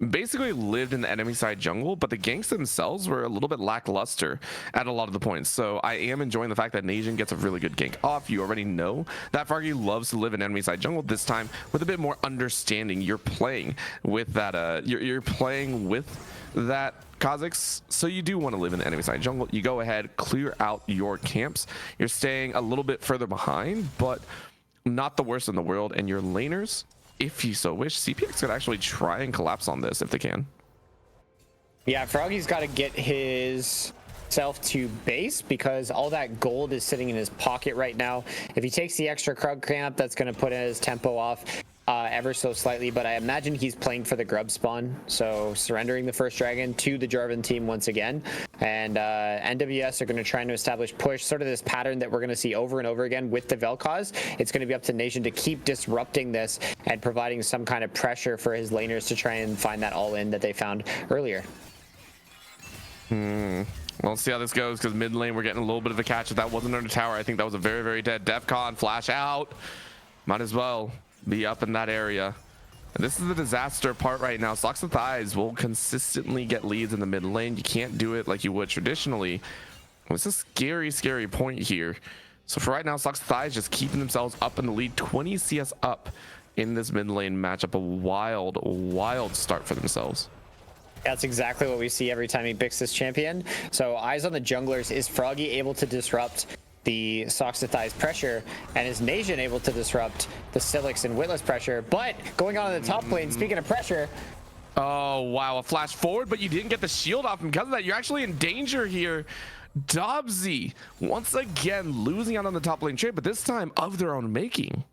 basically lived in the enemy side jungle, but the ganks themselves were a little bit lackluster at a lot of the points. So I am enjoying the fact that Nation gets a really good gank off. You already know that Froggy loves to live in enemy side jungle. This time with a bit more understanding, you're playing with that you're playing with that Kha'Zix, so you do want to live in the enemy side jungle. You go ahead, clear out your camps. You're staying a little bit further behind, but not the worst in the world. And your laners, if you so wish, CPX could actually try and collapse on this if they can. Yeah, Froggy's got to get his self to base because all that gold is sitting in his pocket right now. If he takes the extra Krug camp, that's going to put his tempo off ever so slightly, but I imagine he's playing for the grub spawn, so surrendering the first dragon to the Jarvan team once again. And NWS are going to try to establish push, sort of this pattern that we're going to see over and over again with the Vel'Koz. It's going to be up to Nation to keep disrupting this and providing some kind of pressure for his laners to try and find that all-in that they found earlier. Well, let's see how this goes, because mid lane we're getting a little bit of a catch. If that wasn't under tower, I think that was a very, very dead Defcon. Flash out. Might as well be up in that area. And this is the disaster part right now. Socks and Thighs will consistently get leads in the mid lane. You can't do it like you would traditionally. It's a scary, scary point here. So for right now, Socks and Thighs just keeping themselves up in the lead. 20 CS up in this mid lane matchup. A wild, wild start for themselves. That's exactly what we see every time he picks this champion. So eyes on the junglers. Is Froggy able to disrupt the Socks to Thighs pressure, and is Nation able to disrupt the Silix and Witless pressure? But going on in the top lane, speaking of pressure. Oh, wow, a flash forward, but you didn't get the shield off, and because of that, you're actually in danger here. Dobsy, once again, losing out on the top lane trade, but this time of their own making.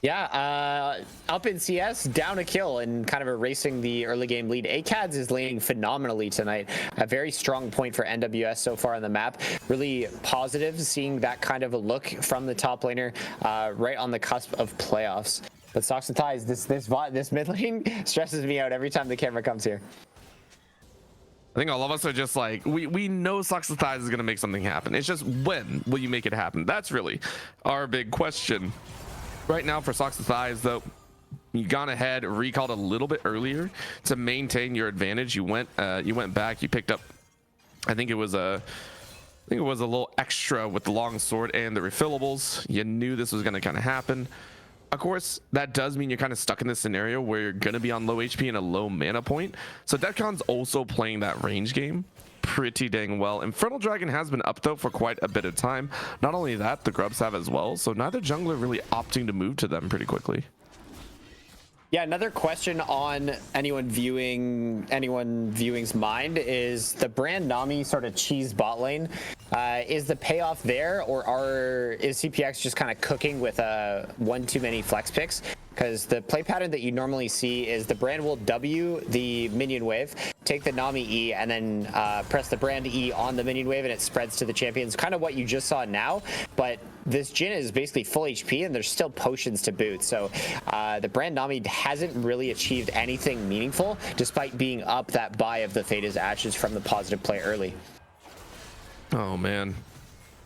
Yeah, up in CS, down a kill and kind of erasing the early game lead. ACADS is laning phenomenally tonight. A very strong point for NWS so far on the map. Really positive seeing that kind of a look from the top laner right on the cusp of playoffs. But Socks and Thighs, this mid lane stresses me out every time the camera comes here. I think all of us are just like, we know Socks and Thighs is going to make something happen. It's just, when will you make it happen? That's really our big question. Right now for Socks and Thighs, though, you gone ahead, recalled a little bit earlier to maintain your advantage. You went back, you picked up, I think it was a little extra with the long sword and the refillables. You knew this was going to kind of happen. Of course, that does mean you're kind of stuck in this scenario where you're going to be on low HP and a low mana point. So Defcon's also playing that range game pretty dang well. Infernal Dragon has been up though for quite a bit of time. Not only that, the Grubs have as well. So neither jungler really opting to move to them pretty quickly. Yeah, another question on anyone viewing's mind is the brand Nami sort of cheese bot lane. Is the payoff there, or is CPX just kind of cooking with one too many flex picks? Because the play pattern that you normally see is the brand will W the minion wave, take the Nami E, and then press the brand E on the minion wave, and it spreads to the champions. Kind of what you just saw now, but this Jhin is basically full HP, and there's still potions to boot. So the brand Nami hasn't really achieved anything meaningful, despite being up that buy of the Theda's Ashes from the positive play early. Oh, man.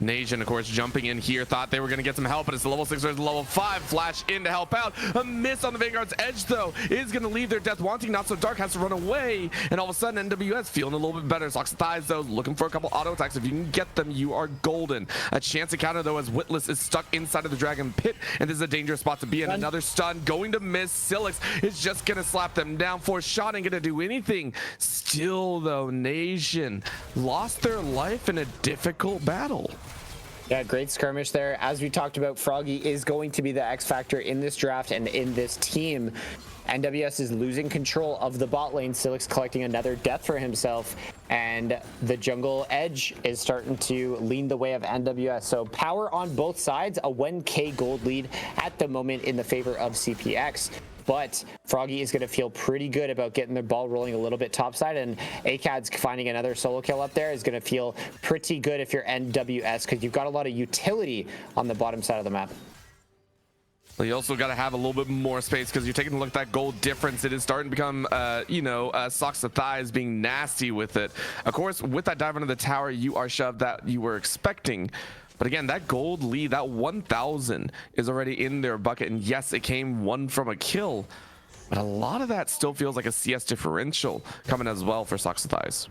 Nation, of course, jumping in here, thought they were going to get some help, but it's the level 6 versus the level 5. Flash in to help out. A miss on the Vanguard's edge, though, is going to leave their death wanting. Not so dark, has to run away, and all of a sudden, NWS feeling a little bit better. Socks and Thighs, though, looking for a couple auto attacks. If you can get them, you are golden. A chance to counter, though, as Witless is stuck inside of the Dragon Pit, and this is a dangerous spot to be in. Another stun going to miss. Silix is just going to slap them down. Force shot ain't going to do anything. Still, though, Nation lost their life in a difficult battle. Yeah, great skirmish there. As we talked about, Froggy is going to be the X factor in this draft and in this team. NWS is losing control of the bot lane. Silix collecting another death for himself, and the jungle edge is starting to lean the way of NWS. So power on both sides, a 1k gold lead at the moment in the favor of CPX. But Froggy is going to feel pretty good about getting their ball rolling a little bit topside, and ACAD's finding another solo kill up there is going to feel pretty good if you're NWS, because you've got a lot of utility on the bottom side of the map. Well, you also got to have a little bit more space, because you're taking a look at that gold difference. It is starting to become, Socks to Thighs being nasty with it. Of course, with that dive into the tower, you are shoved that you were expecting. But again, that gold lead, that 1,000 is already in their bucket. And yes, it came one from a kill, but a lot of that still feels like a CS differential coming as well for Socks and Thighs.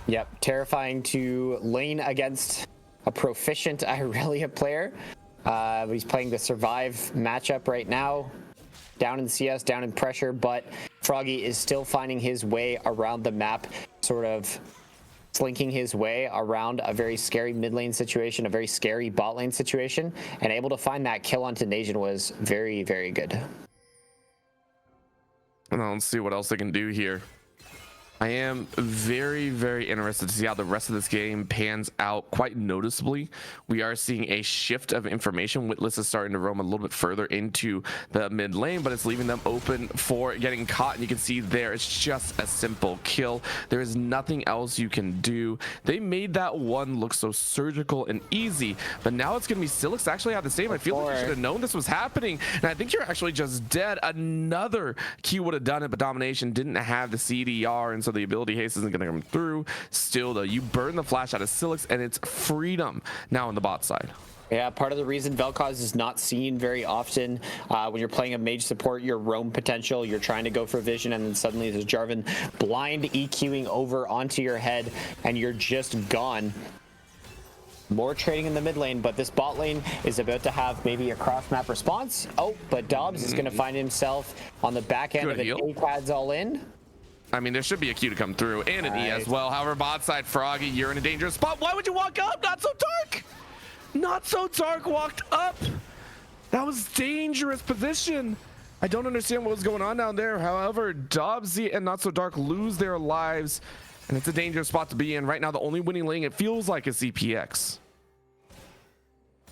Yep, terrifying to lane against a proficient Irelia player. He's playing the Survive matchup right now. down in CS, down in pressure, but Froggy is still finding his way around the map, sort of slinking his way around a very scary mid lane situation, a very scary bot lane situation, and able to find that kill onto Nation was very, very good. And let's see what else they can do here. I am very, very interested to see how the rest of this game pans out. Quite noticeably, we are seeing a shift of information. Witless is starting to roam a little bit further into the mid lane, but it's leaving them open for getting caught. And you can see there, it's just a simple kill. There is nothing else you can do. They made that one look so surgical and easy, but now it's going to be Silix actually have the same. I feel like you should have known this was happening, and I think you're actually just dead. Another key would have done it, but Domination didn't have the CDR, and so the ability haste isn't going to come through. Still though, you burn the flash out of Silix, and it's freedom now on the bot side. Yeah, part of the reason Vel'Koz is not seen very often when you're playing a mage support, your roam potential, you're trying to go for vision, and then suddenly there's Jarvan blind EQing over onto your head, and you're just gone. More trading in the mid lane, but this bot lane is about to have maybe a cross-map response. Oh, but Dobbs is going to find himself on the back end of an Aegis all in. I mean, there should be a Q to come through, and an E as well. However, bot side, Froggy, you're in a dangerous spot. Why would you walk up? Not so dark. Not so dark walked up. That was dangerous position. I don't understand what was going on down there. However, Dobbsy and Not So Dark lose their lives, and it's a dangerous spot to be in. Right now, the only winning lane, it feels like, is CPX.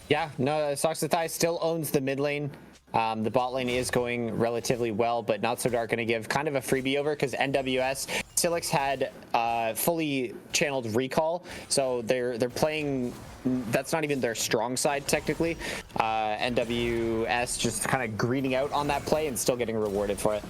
Yeah, no, Socks the Thigh still owns the mid lane. The bot lane is going relatively well, but Not So Dark going to give kind of a freebie over because NWS Silix had fully channeled recall, so they're playing. That's not even their strong side technically. NWS just kind of greening out on that play and still getting rewarded for it.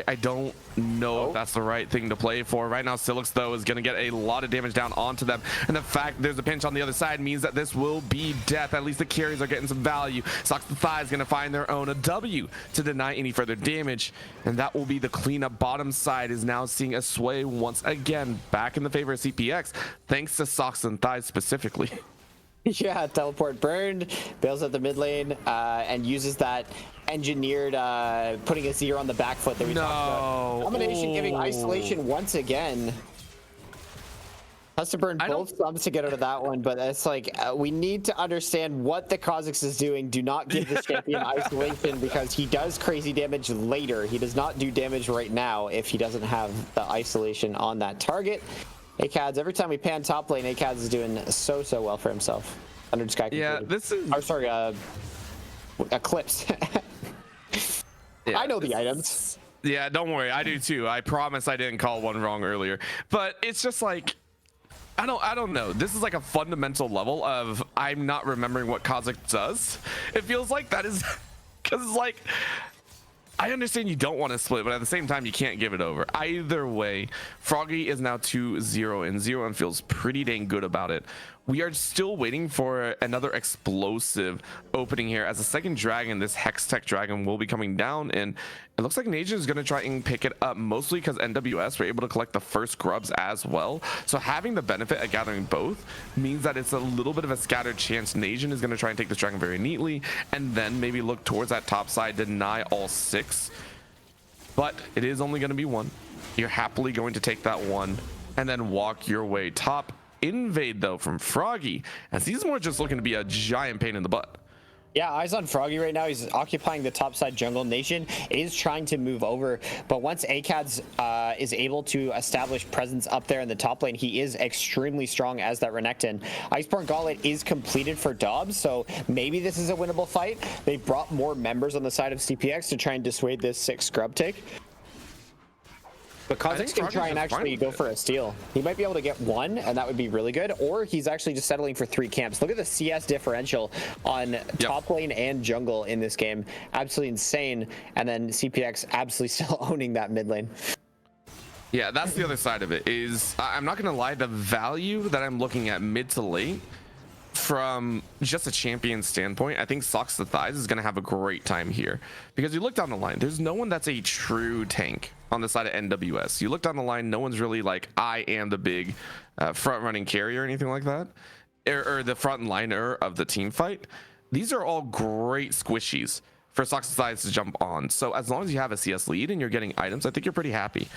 I don't know if that's the right thing to play for. Right now, Silix, though, is going to get a lot of damage down onto them. And the fact there's a pinch on the other side means that this will be death. At least the carries are getting some value. Socks the Thigh is going to find their own a W to deny any further damage. And that will be the cleanup. Bottom side is now seeing a sway once again back in the favor of CPX, thanks to Socks and Thighs specifically. Yeah, teleport burned, bails out the mid lane, and uses that engineered putting a 0 on the back foot that we talked about. Domination giving isolation once again. Has to burn both thumbs to get out of that one, but it's like we need to understand what the Kha'Zix is doing. Do not give the champion isolation because he does crazy damage later. He does not do damage right now if he doesn't have the isolation on that target. Aegis, every time we pan top lane, Aegis is doing so well for himself. Under Sky. Yeah, this is. Oh, sorry, Eclipse. Yeah, I know the items. Yeah, don't worry, I do too. I promise I didn't call one wrong earlier. But it's just like, I don't know. This is like a fundamental level of I'm not remembering what Kha'Zix does. It feels like that is because it's like. I understand you don't want to split, but at the same time, you can't give it over. Either way, Froggy is now 2-0-0 and feels pretty dang good about it. We are still waiting for another explosive opening here as a second dragon, this Hex Tech dragon, will be coming down, and it looks like Nation is going to try and pick it up, mostly because NWS were able to collect the first grubs as well. So having the benefit of gathering both means that it's a little bit of a scattered chance. Nation is going to try and take this dragon very neatly, and then maybe look towards that top side, deny all 6. But it is only going to be 1. You're happily going to take that 1 and then walk your way top. Invade though from Froggy, as he's more just looking to be a giant pain in the butt. Yeah, eyes on Froggy right now. He's occupying the top side jungle. Nation is trying to move over, but once Aegis is able to establish presence up there in the top lane, he is extremely strong as that Renekton. Iceborne Gauntlet is completed for Dobbs, so maybe this is a winnable fight. They brought more members on the side of CPX to try and dissuade this 6 scrub take. But Kha'Zix can try and actually go for a steal. He might be able to get 1, and that would be really good. Or he's actually just settling for 3 camps. Look at the CS differential on top lane and jungle in this game. Absolutely insane. And then CPX absolutely still owning that mid lane. Yeah, that's the other side of it. Is I'm not going to lie, the value that I'm looking at mid to late from just a champion standpoint, I think Socks the Thighs is going to have a great time here, because you look down the line, there's no one that's a true tank on the side of NWS. You look down the line, no one's really like, I am the big front running carry or anything like that, or the front liner of the team fight. these are all great squishies for Sox to jump on. So as long as you have a CS lead and you're getting items, I think you're pretty happy.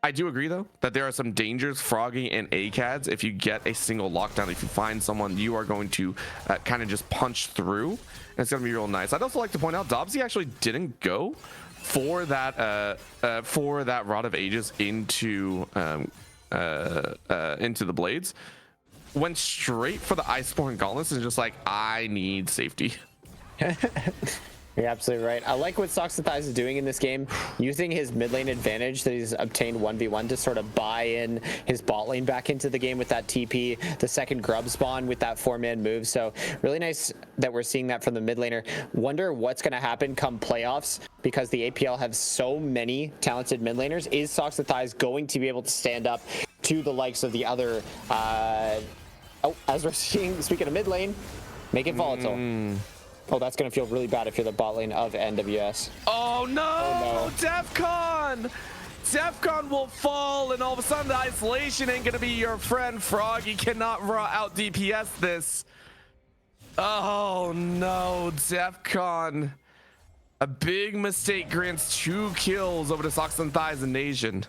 I do agree though that there are some dangers, Froggy and ACADS. If you get a single lockdown, if you find someone, you are going to kind of just punch through, and it's gonna be real nice. I'd also like to point out Dobsy actually didn't go for that Rod of Aegis into the blades. Went straight for the Iceborne Gauntlets and just like, I need safety. You're absolutely right. I like what Sox is doing in this game, using his mid lane advantage that he's obtained 1v1 to sort of buy in his bot lane back into the game with that TP, the second grub spawn with that 4-man move. So really nice that we're seeing that from the mid laner. Wonder what's going to happen come playoffs, because the APL have so many talented mid laners. Is Sox going to be able to stand up to the likes of the other, as we're seeing, speaking of mid lane, make it volatile. Oh, that's going to feel really bad if you're the bot lane of NWS. Oh no! Oh, no. DEFCON! DEFCON will fall, and all of a sudden the isolation ain't going to be your friend. Froggy cannot out DPS this. Oh no, DEFCON. A big mistake grants 2 kills over to Socks and Thighs and Nation.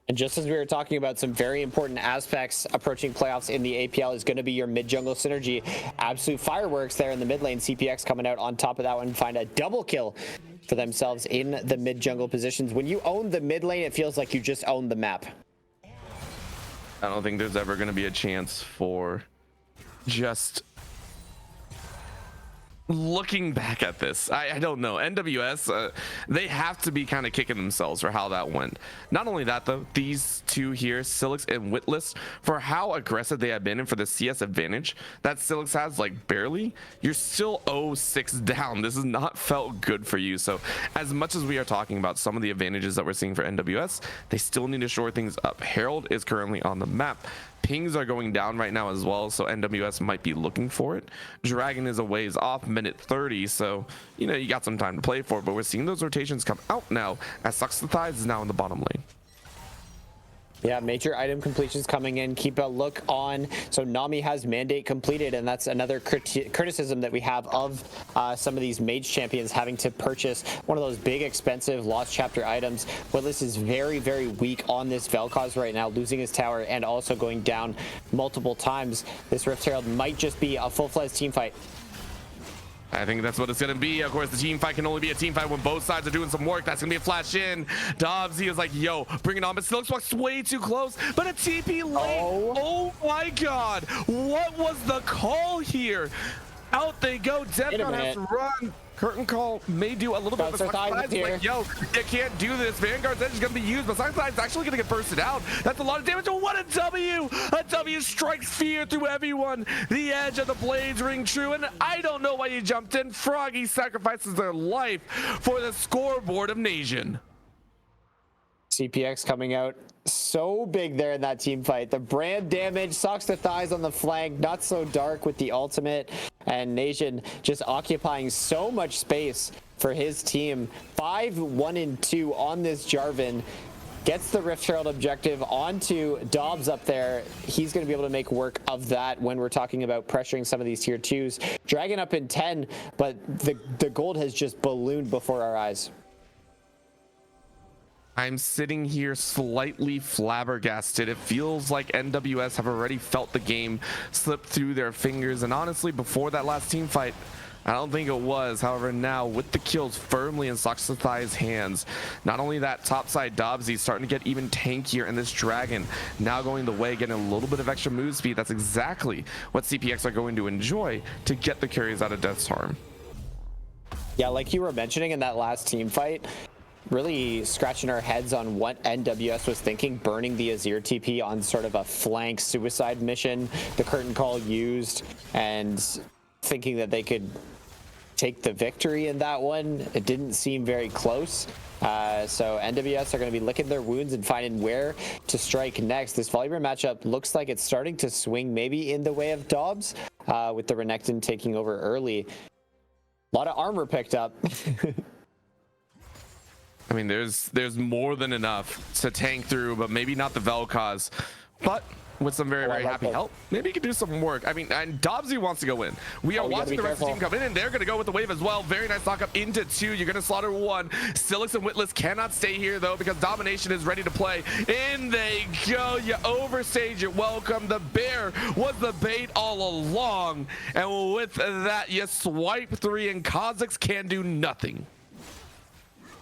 And just as we were talking about some very important aspects approaching playoffs in the APL is going to be your mid-jungle synergy. Absolute fireworks there in the mid lane. CPX coming out on top of that one, find a double kill for themselves in the mid-jungle positions. When you own the mid lane, it feels like you just own the map. I don't think there's ever going to be a chance for just looking back at this. I don't know. NWS, they have to be kind of kicking themselves for how that went. Not only that though, these two here, Silix and Witless, for how aggressive they have been and for the CS advantage that Silix has, like barely, you're still 0-6 down. This has not felt good for you. So as much as we are talking about some of the advantages that we're seeing for NWS, they still need to shore things up. Herald is currently on the map. Pings are going down right now as well, so NWS might be looking for it. Dragon is a ways off, minute 30, so you know you got some time to play for it, but we're seeing those rotations come out now as Sucks the Thighs is now in the bottom lane. Yeah, major item completions coming in. Keep a look on. So Nami has mandate completed, and that's another criticism that we have of some of these mage champions having to purchase one of those big, expensive Lost Chapter items. Willis is very, very weak on this Vel'Koz right now, losing his tower and also going down multiple times. This Rift Herald might just be a full-fledged team fight. I think that's what it's going to be. Of course, the team fight can only be a team fight when both sides are doing some work. That's going to be a flash in. Dobsy is like, yo, bring it on. But Silix walks way too close. But a TP late. Oh my God. What was the call here? Out they go. DEFCON has to run. Curtain call may do a little bit of a like, yo, you can't do this. Vanguard's edge is going to be used, but Sunside's actually going to get bursted out. That's a lot of damage. Oh, what a W! A W strikes fear through everyone. The edge of the blades ring true, and I don't know why you jumped in. Froggy sacrifices their life for the scoreboard of Nation. CPX coming out so big there in that team fight. The brand damage, Socks the Thighs on the flank, not so dark with the ultimate, and Nation just occupying so much space for his team. 5-1-2 on this Jarvan. Gets the Rift Herald objective onto Dobbs up there. He's going to be able to make work of that when we're talking about pressuring some of these tier 2s. Dragon up in 10, but the gold has just ballooned before our eyes. I'm sitting here slightly flabbergasted. It feels like NWS have already felt the game slip through their fingers. And honestly, before that last team fight, I don't think it was. However, now with the kills firmly in Socks the Thighs' hands, not only that, topside Dobsy starting to get even tankier, and this Dragon now going the way, getting a little bit of extra move speed. That's exactly what CPX are going to enjoy to get the carries out of Death's Harm. Yeah, like you were mentioning in that last team fight, really scratching our heads on what NWS was thinking, burning the Azir TP on sort of a flank suicide mission. The curtain call used, and thinking that they could take the victory in that one. It didn't seem very close. So NWS are going to be licking their wounds and finding where to strike next. This Volibear matchup looks like it's starting to swing maybe in the way of Dobbs, with the Renekton taking over early. A lot of armor picked up. I mean, there's more than enough to tank through, but maybe not the Vel'Koz. But with some very, very like happy that. help. Maybe he can do some work. I mean, and Dobsy wants to go in. We are we gotta watching be the rest of the team careful. come in, and they're going to go with the wave as well. Very nice knock up into 2. You're going to slaughter 1. Silix and Witless cannot stay here, though, because Domination is ready to play. In they go. You overstayed your welcome. The bear was the bait all along. And with that, you swipe 3, and Kha'Zix can do nothing.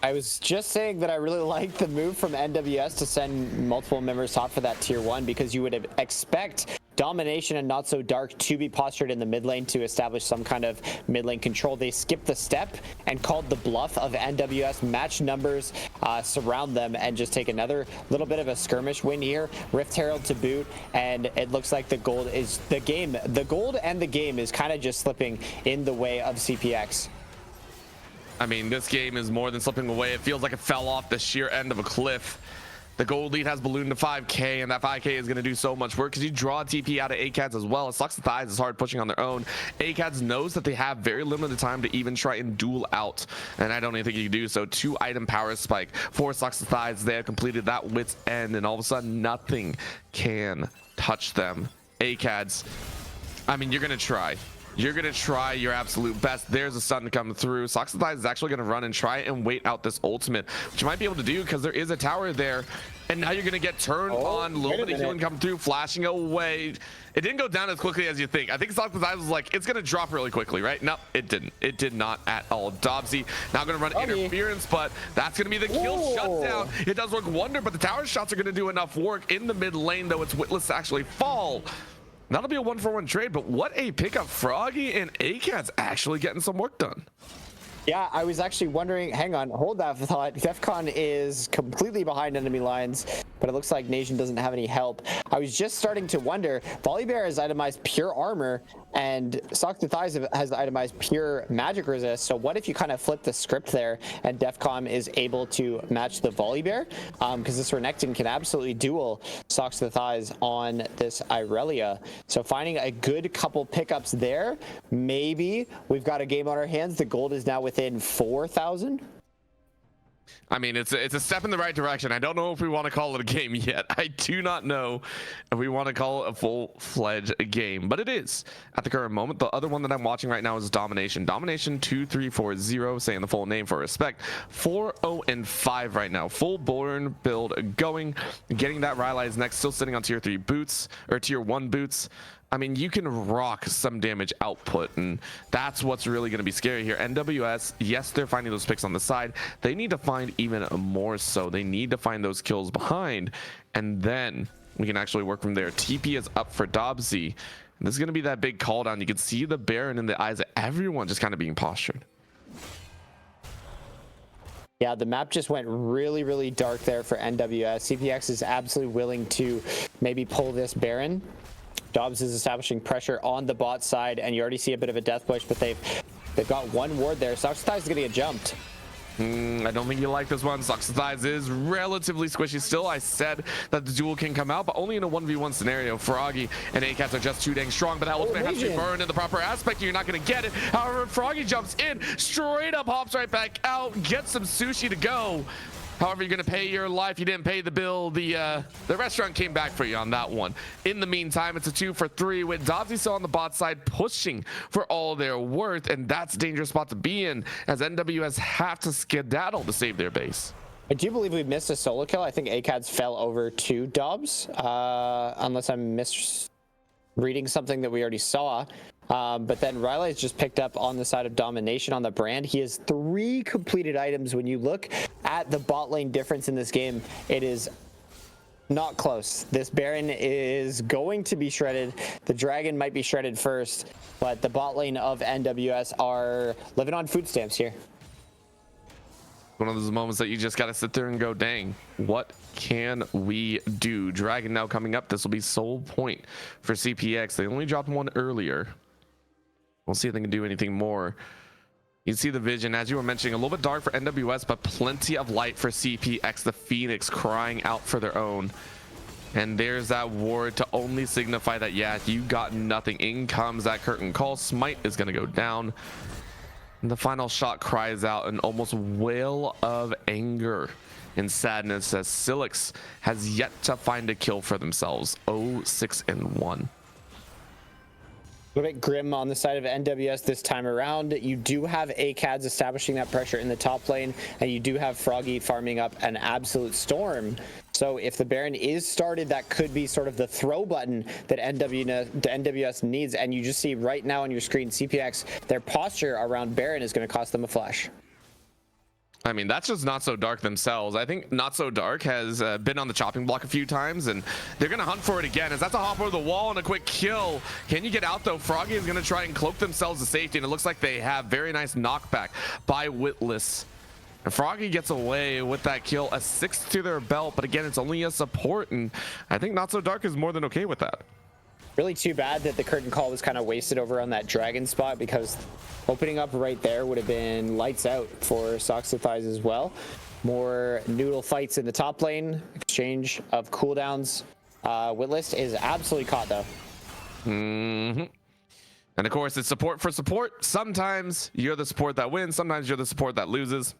I was just saying that I really like the move from NWS to send multiple members top for that tier 1, because you would expect Domination and Not So Dark to be postured in the mid lane to establish some kind of mid lane control. They skipped the step and called the bluff of NWS, match numbers, surround them, and just take another little bit of a skirmish win here. Rift Herald to boot, and it looks like the gold is the game. The gold and the game is kind of just slipping in the way of CPX. I mean, this game is more than slipping away. It feels like it fell off the sheer end of a cliff. The gold lead has ballooned to 5k, and that 5k is going to do so much work because you draw TP out of ACADS as well. It sucks the thighs. It's hard pushing on their own. ACADS knows that they have very limited time to even try and duel out, and I don't even think you can do so. 2 item power spike, 4 sucks the thighs. They have completed that wit's end, and all of a sudden nothing can touch them. ACADS, I mean, you're going to try. You're going to try your absolute best. There's a stun to come through. Sox is actually going to run and try and wait out this ultimate, which you might be able to do because there is a tower there. And now you're going to get turned on. A little bit of healing come through, flashing away. It didn't go down as quickly as you think. I think Sox was like, it's going to drop really quickly, right? No, it didn't. It did not at all. Dobsy now going to run interference, but that's going to be the kill shutdown. It does work wonder, but the tower shots are going to do enough work in the mid lane, though. It's Witless to actually fall. That'll be a 1-for-1 trade, but what a pickup. Froggy and ACADS actually getting some work done. Yeah, I was actually wondering, hang on, hold that thought. DEFCON is completely behind enemy lines, but it looks like Nation doesn't have any help. I was just starting to wonder, Volibear has itemized pure armor, and Sock the Thighs has itemized pure magic resist. So what if you kind of flip the script there, and DEFCON is able to match the Volibear? Because this Renekton can absolutely duel Socks the Thighs on this Irelia. So finding a good couple pickups there, maybe we've got a game on our hands. The gold is now within 4,000. I mean, it's a step in the right direction. I don't know if we want to call it a game yet. I do not know if we want to call it a full-fledged game, but it is at the current moment. The other one that I'm watching right now is Domination. Domination 2340, saying the full name for respect. 4-0-5 right now. Full Born build going. Getting that Rylai's next. Still sitting on tier 3 boots, or tier 1 boots. I mean, you can rock some damage output, and that's what's really going to be scary here. NWS, yes, they're finding those picks on the side. They need to find even more so. They need to find those kills behind, and then we can actually work from there. TP is up for Dobsy. This is going to be that big call down. You can see the Baron in the eyes of everyone just kind of being postured. Yeah, the map just went really, really dark there for NWS. CPX is absolutely willing to maybe pull this Baron. Dobbs is establishing pressure on the bot side, and you already see a bit of a death push, but they've got one ward there. Soxathize is going to get jumped. I don't think you like this one. Soxathize is relatively squishy still. I said that the duel can come out, but only in a 1v1 scenario. Froggy and ACADS are just too dang strong, but that ultimate has to be burned in the proper aspect, and you're not going to get it. However, Froggy jumps in, straight up hops right back out, gets some sushi to go. However, you're going to pay your life. You didn't pay the bill. The restaurant came back for you on that one. In the meantime, it's a 2-for-3 with Dobsy still on the bot side pushing for all their worth, and that's a dangerous spot to be in as NWS have to skedaddle to save their base. I do believe we missed a solo kill. I think ACADS fell over to Dobbs, unless I'm misreading something that we already saw. But then Riley's just picked up on the side of Domination on the brand. He has 3 completed items. When you look at the bot lane difference in this game, it is not close. This Baron is going to be shredded. The Dragon might be shredded first, but the bot lane of NWS are living on food stamps here. One of those moments that you just got to sit there and go, dang, what can we do? Dragon now coming up. This will be Soul Point for CPX. They only dropped one earlier. We'll see if they can do anything more. You see the vision, as you were mentioning, a little bit dark for NWS, but plenty of light for CPX, the Phoenix crying out for their own. And there's that ward to only signify that, yeah, you got nothing. In comes that curtain call. Smite is going to go down. And the final shot cries out an almost wail of anger in sadness as Silix has yet to find a kill for themselves. 0-6-1. A little bit grim on the side of NWS this time around. You do have ACADS establishing that pressure in the top lane, and you do have Froggy farming up an absolute storm. So if the Baron is started, that could be sort of the throw button that NWS needs. And you just see right now on your screen, CPX, their posture around Baron is going to cost them a flash. I mean, that's just Not So Dark themselves. I think Not So Dark has been on the chopping block a few times, and they're going to hunt for it again. As that's a hop over the wall and a quick kill. Can you get out, though? Froggy is going to try and cloak themselves to safety, and it looks like they have. Very nice knockback by Witless. And Froggy gets away with that kill, a 6th to their belt, but again, it's only a support, and I think Not So Dark is more than okay with that. Really too bad that the curtain call was kind of wasted over on that dragon spot, because opening up right there would have been lights out for Socks to Thighs as well. More noodle fights in the top lane, exchange of cooldowns. Witlist is absolutely caught though. And of course, it's support for support. Sometimes you're the support that wins, sometimes you're the support that loses.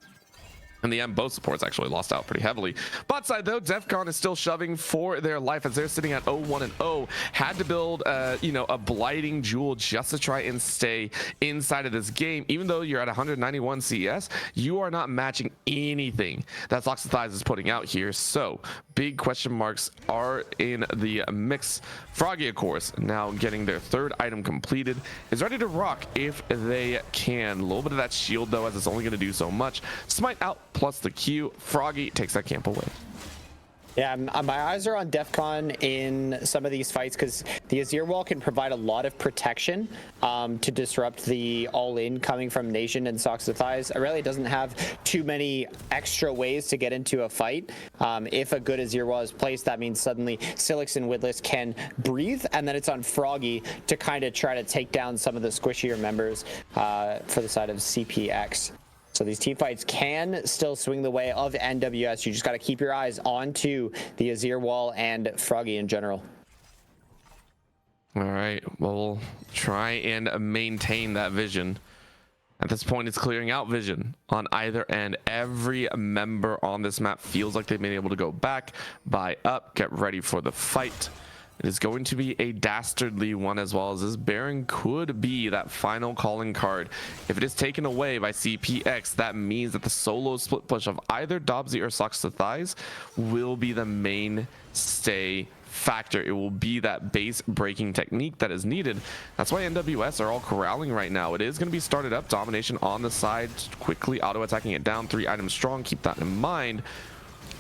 In the end, both supports actually lost out pretty heavily. Bot side, though, DEFCON is still shoving for their life as they're sitting at 0-1-0. Had to build, a blighting jewel just to try and stay inside of this game. Even though you're at 191 CS, you are not matching anything that Socks to Thighs is putting out here. So, big question marks are in the mix. Froggy, of course, now getting their 3rd item completed, is ready to rock if they can. A little bit of that shield, though, as it's only going to do so much. Smite out plus the Q. Froggy takes that camp away. Yeah, my eyes are on DEFCON in some of these fights because the Azir Wall can provide a lot of protection to disrupt the all-in coming from Nation and Socks to Thighs. Aurelia doesn't have too many extra ways to get into a fight. If a good Azir Wall is placed, that means suddenly Silix and Widless can breathe, and then it's on Froggy to kind of try to take down some of the squishier members for the side of CPX. So these team fights can still swing the way of NWS. You just got to keep your eyes onto the Azir Wall and Froggy in general. All right, well, we'll try and maintain that vision. At this point, it's clearing out vision on either end. Every member on this map feels like they've been able to go back, buy up, get ready for the fight. It is going to be a dastardly one, as well as this Baron could be that final calling card. If it is taken away by CPX, that means that the solo split push of either Dobsy or Socks to Thighs will be the mainstay factor. It will be that base breaking technique that is needed. That's why NWS are all corralling right now. It is going to be started up. Domination on the side, quickly auto attacking it down. 3 items strong. Keep that in mind.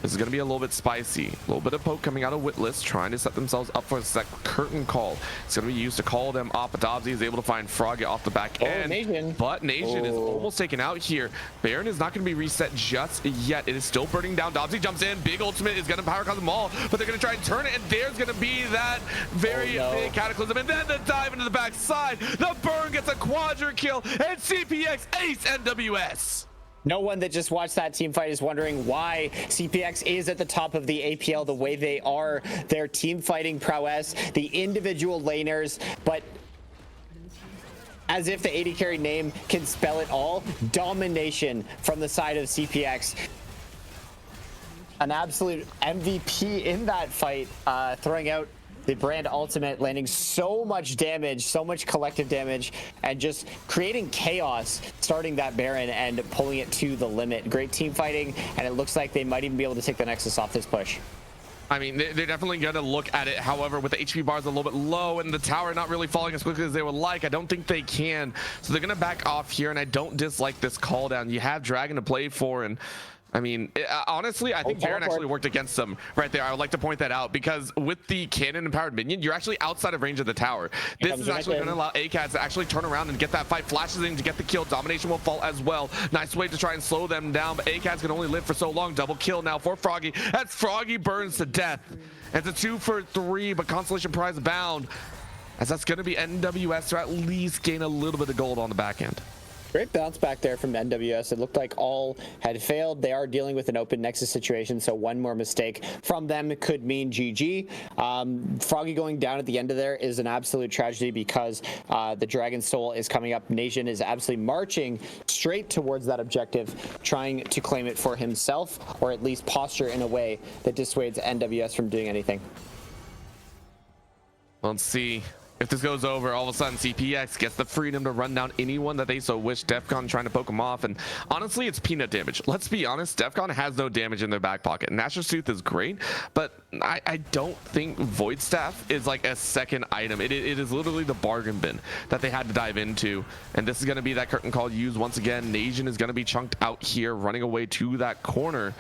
This is going to be a little bit spicy. A little bit of poke coming out of Witless, trying to set themselves up for a curtain call. It's going to be used to call them off. Dobsy is able to find Froggy off the back end. Nation. But Nation is almost taken out here. Baron is not going to be reset just yet. It is still burning down. Dobsy jumps in. Big ultimate is going to power cause them all, but they're going to try and turn it, and there's going to be that very big cataclysm. And then the dive into the backside. The burn gets a quadra kill, and CPX ace NWS. No one that just watched that team fight is wondering why CPX is at the top of the APL the way they are. Their team fighting prowess, the individual laners, but as if the 80 carry name can spell it all, domination from the side of CPX. An absolute MVP in that fight, throwing out the brand ultimate, landing so much damage, so much collective damage, and just creating chaos, starting that Baron and pulling it to the limit. Great team fighting, and it looks like they might even be able to take the Nexus off this push. I mean, they're definitely going to look at it. However, with the HP bars a little bit low and the tower not really falling as quickly as they would like, I don't think they can. So they're going to back off here, and I don't dislike this call down. You have Dragon to play for, and I mean, honestly, I think Baron actually worked against them right there. I would like to point that out, because with the cannon empowered minion, you're actually outside of range of the tower. This is actually going to allow ACADS to actually turn around and get that fight. Flashes in to get the kill. Domination will fall as well. Nice way to try and slow them down, but ACADS can only live for so long. Double kill now for Froggy. That's Froggy burns to death. It's a 2 for 3, but consolation prize bound, as that's going to be NWS to at least gain a little bit of gold on the back end. Great bounce back there from NWS. It looked like all had failed. They are dealing with an open Nexus situation, so one more mistake from them could mean GG. Froggy going down at the end of there is an absolute tragedy because the Dragon Soul is coming up. Nation is absolutely marching straight towards that objective, trying to claim it for himself, or at least posture in a way that dissuades NWS from doing anything. Let's see if this goes over. All of a sudden, CPX gets the freedom to run down anyone that they so wish. Defcon trying to poke them off, and honestly, it's peanut damage. Let's be honest, Defcon has no damage in their back pocket. Nashor's Tooth is great, but I don't think Void Staff is like a second item. It is literally the bargain bin that they had to dive into, and this is going to be that curtain call used once again. Nation is going to be chunked out here, running away to that corner.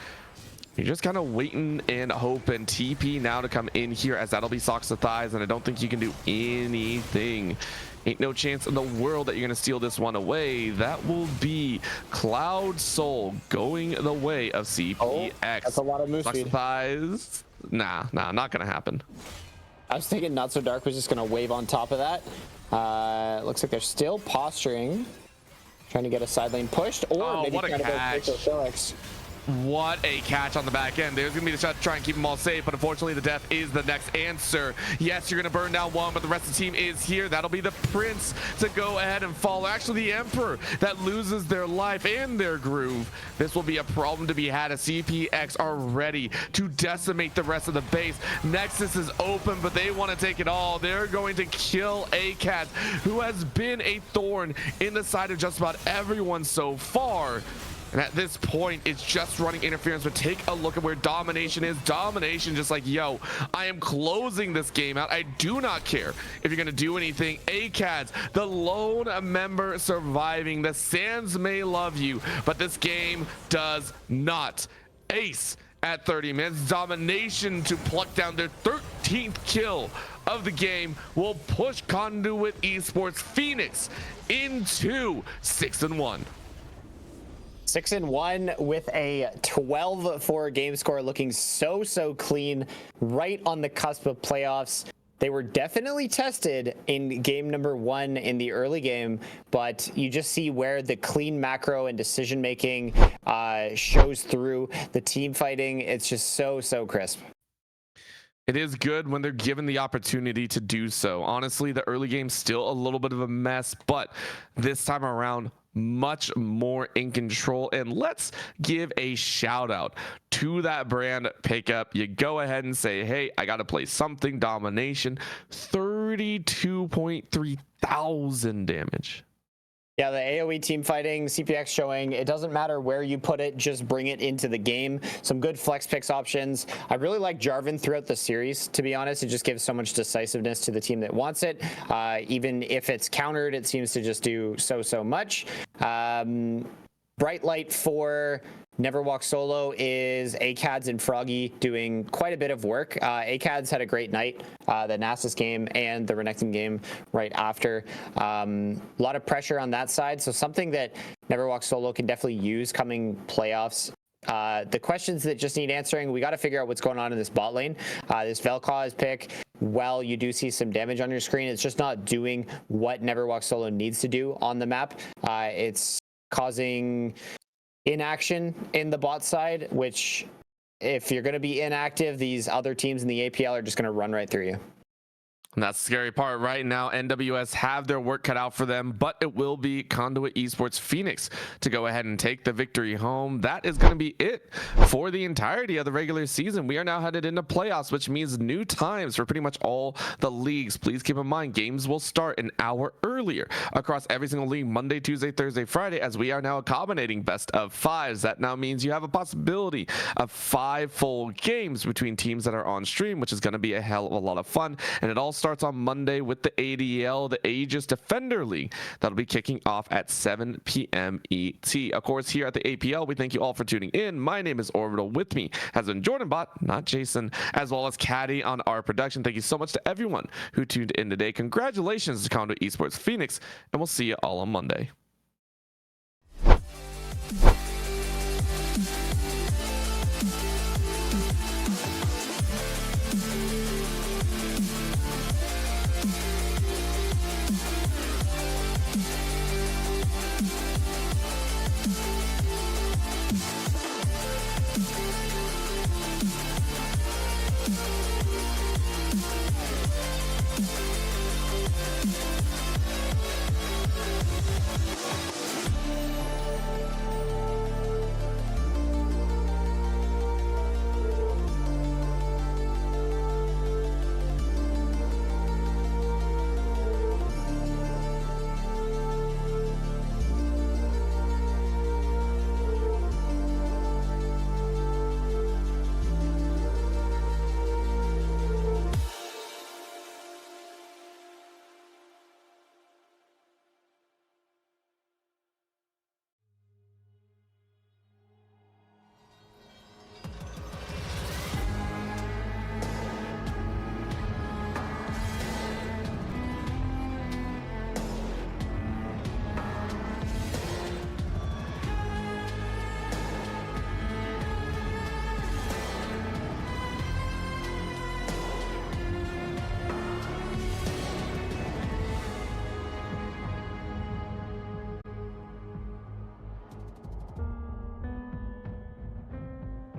You're just kind of waiting and hoping. TP now to come in here, as that'll be socks to thighs, and I don't think you can do anything. Ain't no chance in the world that you're going to steal this one away. That will be Cloud Soul going the way of CPX. Oh, that's a lot of move socks speed. to thighs. Nah, not going to happen. I was thinking Not So Dark was just going to wave on top of that. Looks like they're still posturing, trying to get a side lane pushed, or maybe what a trying to go catch. for Felix. What a catch on the back end. There's going to be the shot to try and keep them all safe, but unfortunately the death is the next answer. Yes, you're going to burn down one, but the rest of the team is here. That'll be the Prince to go ahead and follow. Actually, the Emperor that loses their life and their groove. This will be a problem to be had as CPX are ready to decimate the rest of the base. Nexus is open, but they want to take it all. They're going to kill Aegis, who has been a thorn in the side of just about everyone so far. And at this point, it's just running interference, but take a look at where Domination is. Domination just like, yo, I am closing this game out. I do not care if you're going to do anything. ACADS, the lone member surviving. The Sands may love you, but this game does not. Ace at 30 minutes. Domination to pluck down their 13th kill of the game will push Conduit eSports Phoenix into 6-1. 6-1 with a 12-4 game score, looking so clean, right on the cusp of playoffs. They were definitely tested in game number 1 in the early game, but you just see where the clean macro and decision making shows through. The team fighting, it's just so crisp. It is good when they're given the opportunity to do so. Honestly, the early game's still a little bit of a mess, but this time around, much more in control. And let's give a shout out to that brand pickup. You go ahead and say, hey, I got to play something. Domination, 32.3 thousand damage. Yeah, the AoE team fighting, CPX showing it doesn't matter where you put it, just bring it into the game. Some good flex picks options. I really like Jarvan throughout the series, to be honest. It just gives so much decisiveness to the team that wants it. Even if it's countered, it seems to just do so much. Bright light for Neverwalk solo is ACADS and Froggy doing quite a bit of work. ACADS had a great night, the Nasus game and the Renekton game right after. A lot of pressure on that side, so something that Neverwalk solo can definitely use coming playoffs. The questions that just need answering, we got to figure out what's going on in this bot lane. This Vel'Koz pick, while you do see some damage on your screen, it's just not doing what Neverwalk solo needs to do on the map. It's causing inaction in the bot side, which if you're going to be inactive, these other teams in the APL are just going to run right through you. And that's the scary part. Right now, NWS have their work cut out for them, but it will be Conduit eSports Phoenix to go ahead and take the victory home. That is going to be it for the entirety of the regular season. We are now headed into playoffs, which means new times for pretty much all the leagues. Please keep in mind, games will start an hour earlier across every single league, Monday, Tuesday, Thursday, Friday, as we are now accommodating best of fives. That now means you have a possibility of 5 full games between teams that are on stream, which is going to be a hell of a lot of fun. And it all starts on Monday with the ADL, the Aegis Defender League. That'll be kicking off at 7 p.m. ET. Of course, here at the APL, we thank you all for tuning in. My name is Orbital. With me has been Jordan Bot, not Jason, as well as Caddy on our production. Thank you so much to everyone who tuned in today. Congratulations to Conduit eSports Phoenix, and we'll see you all on Monday.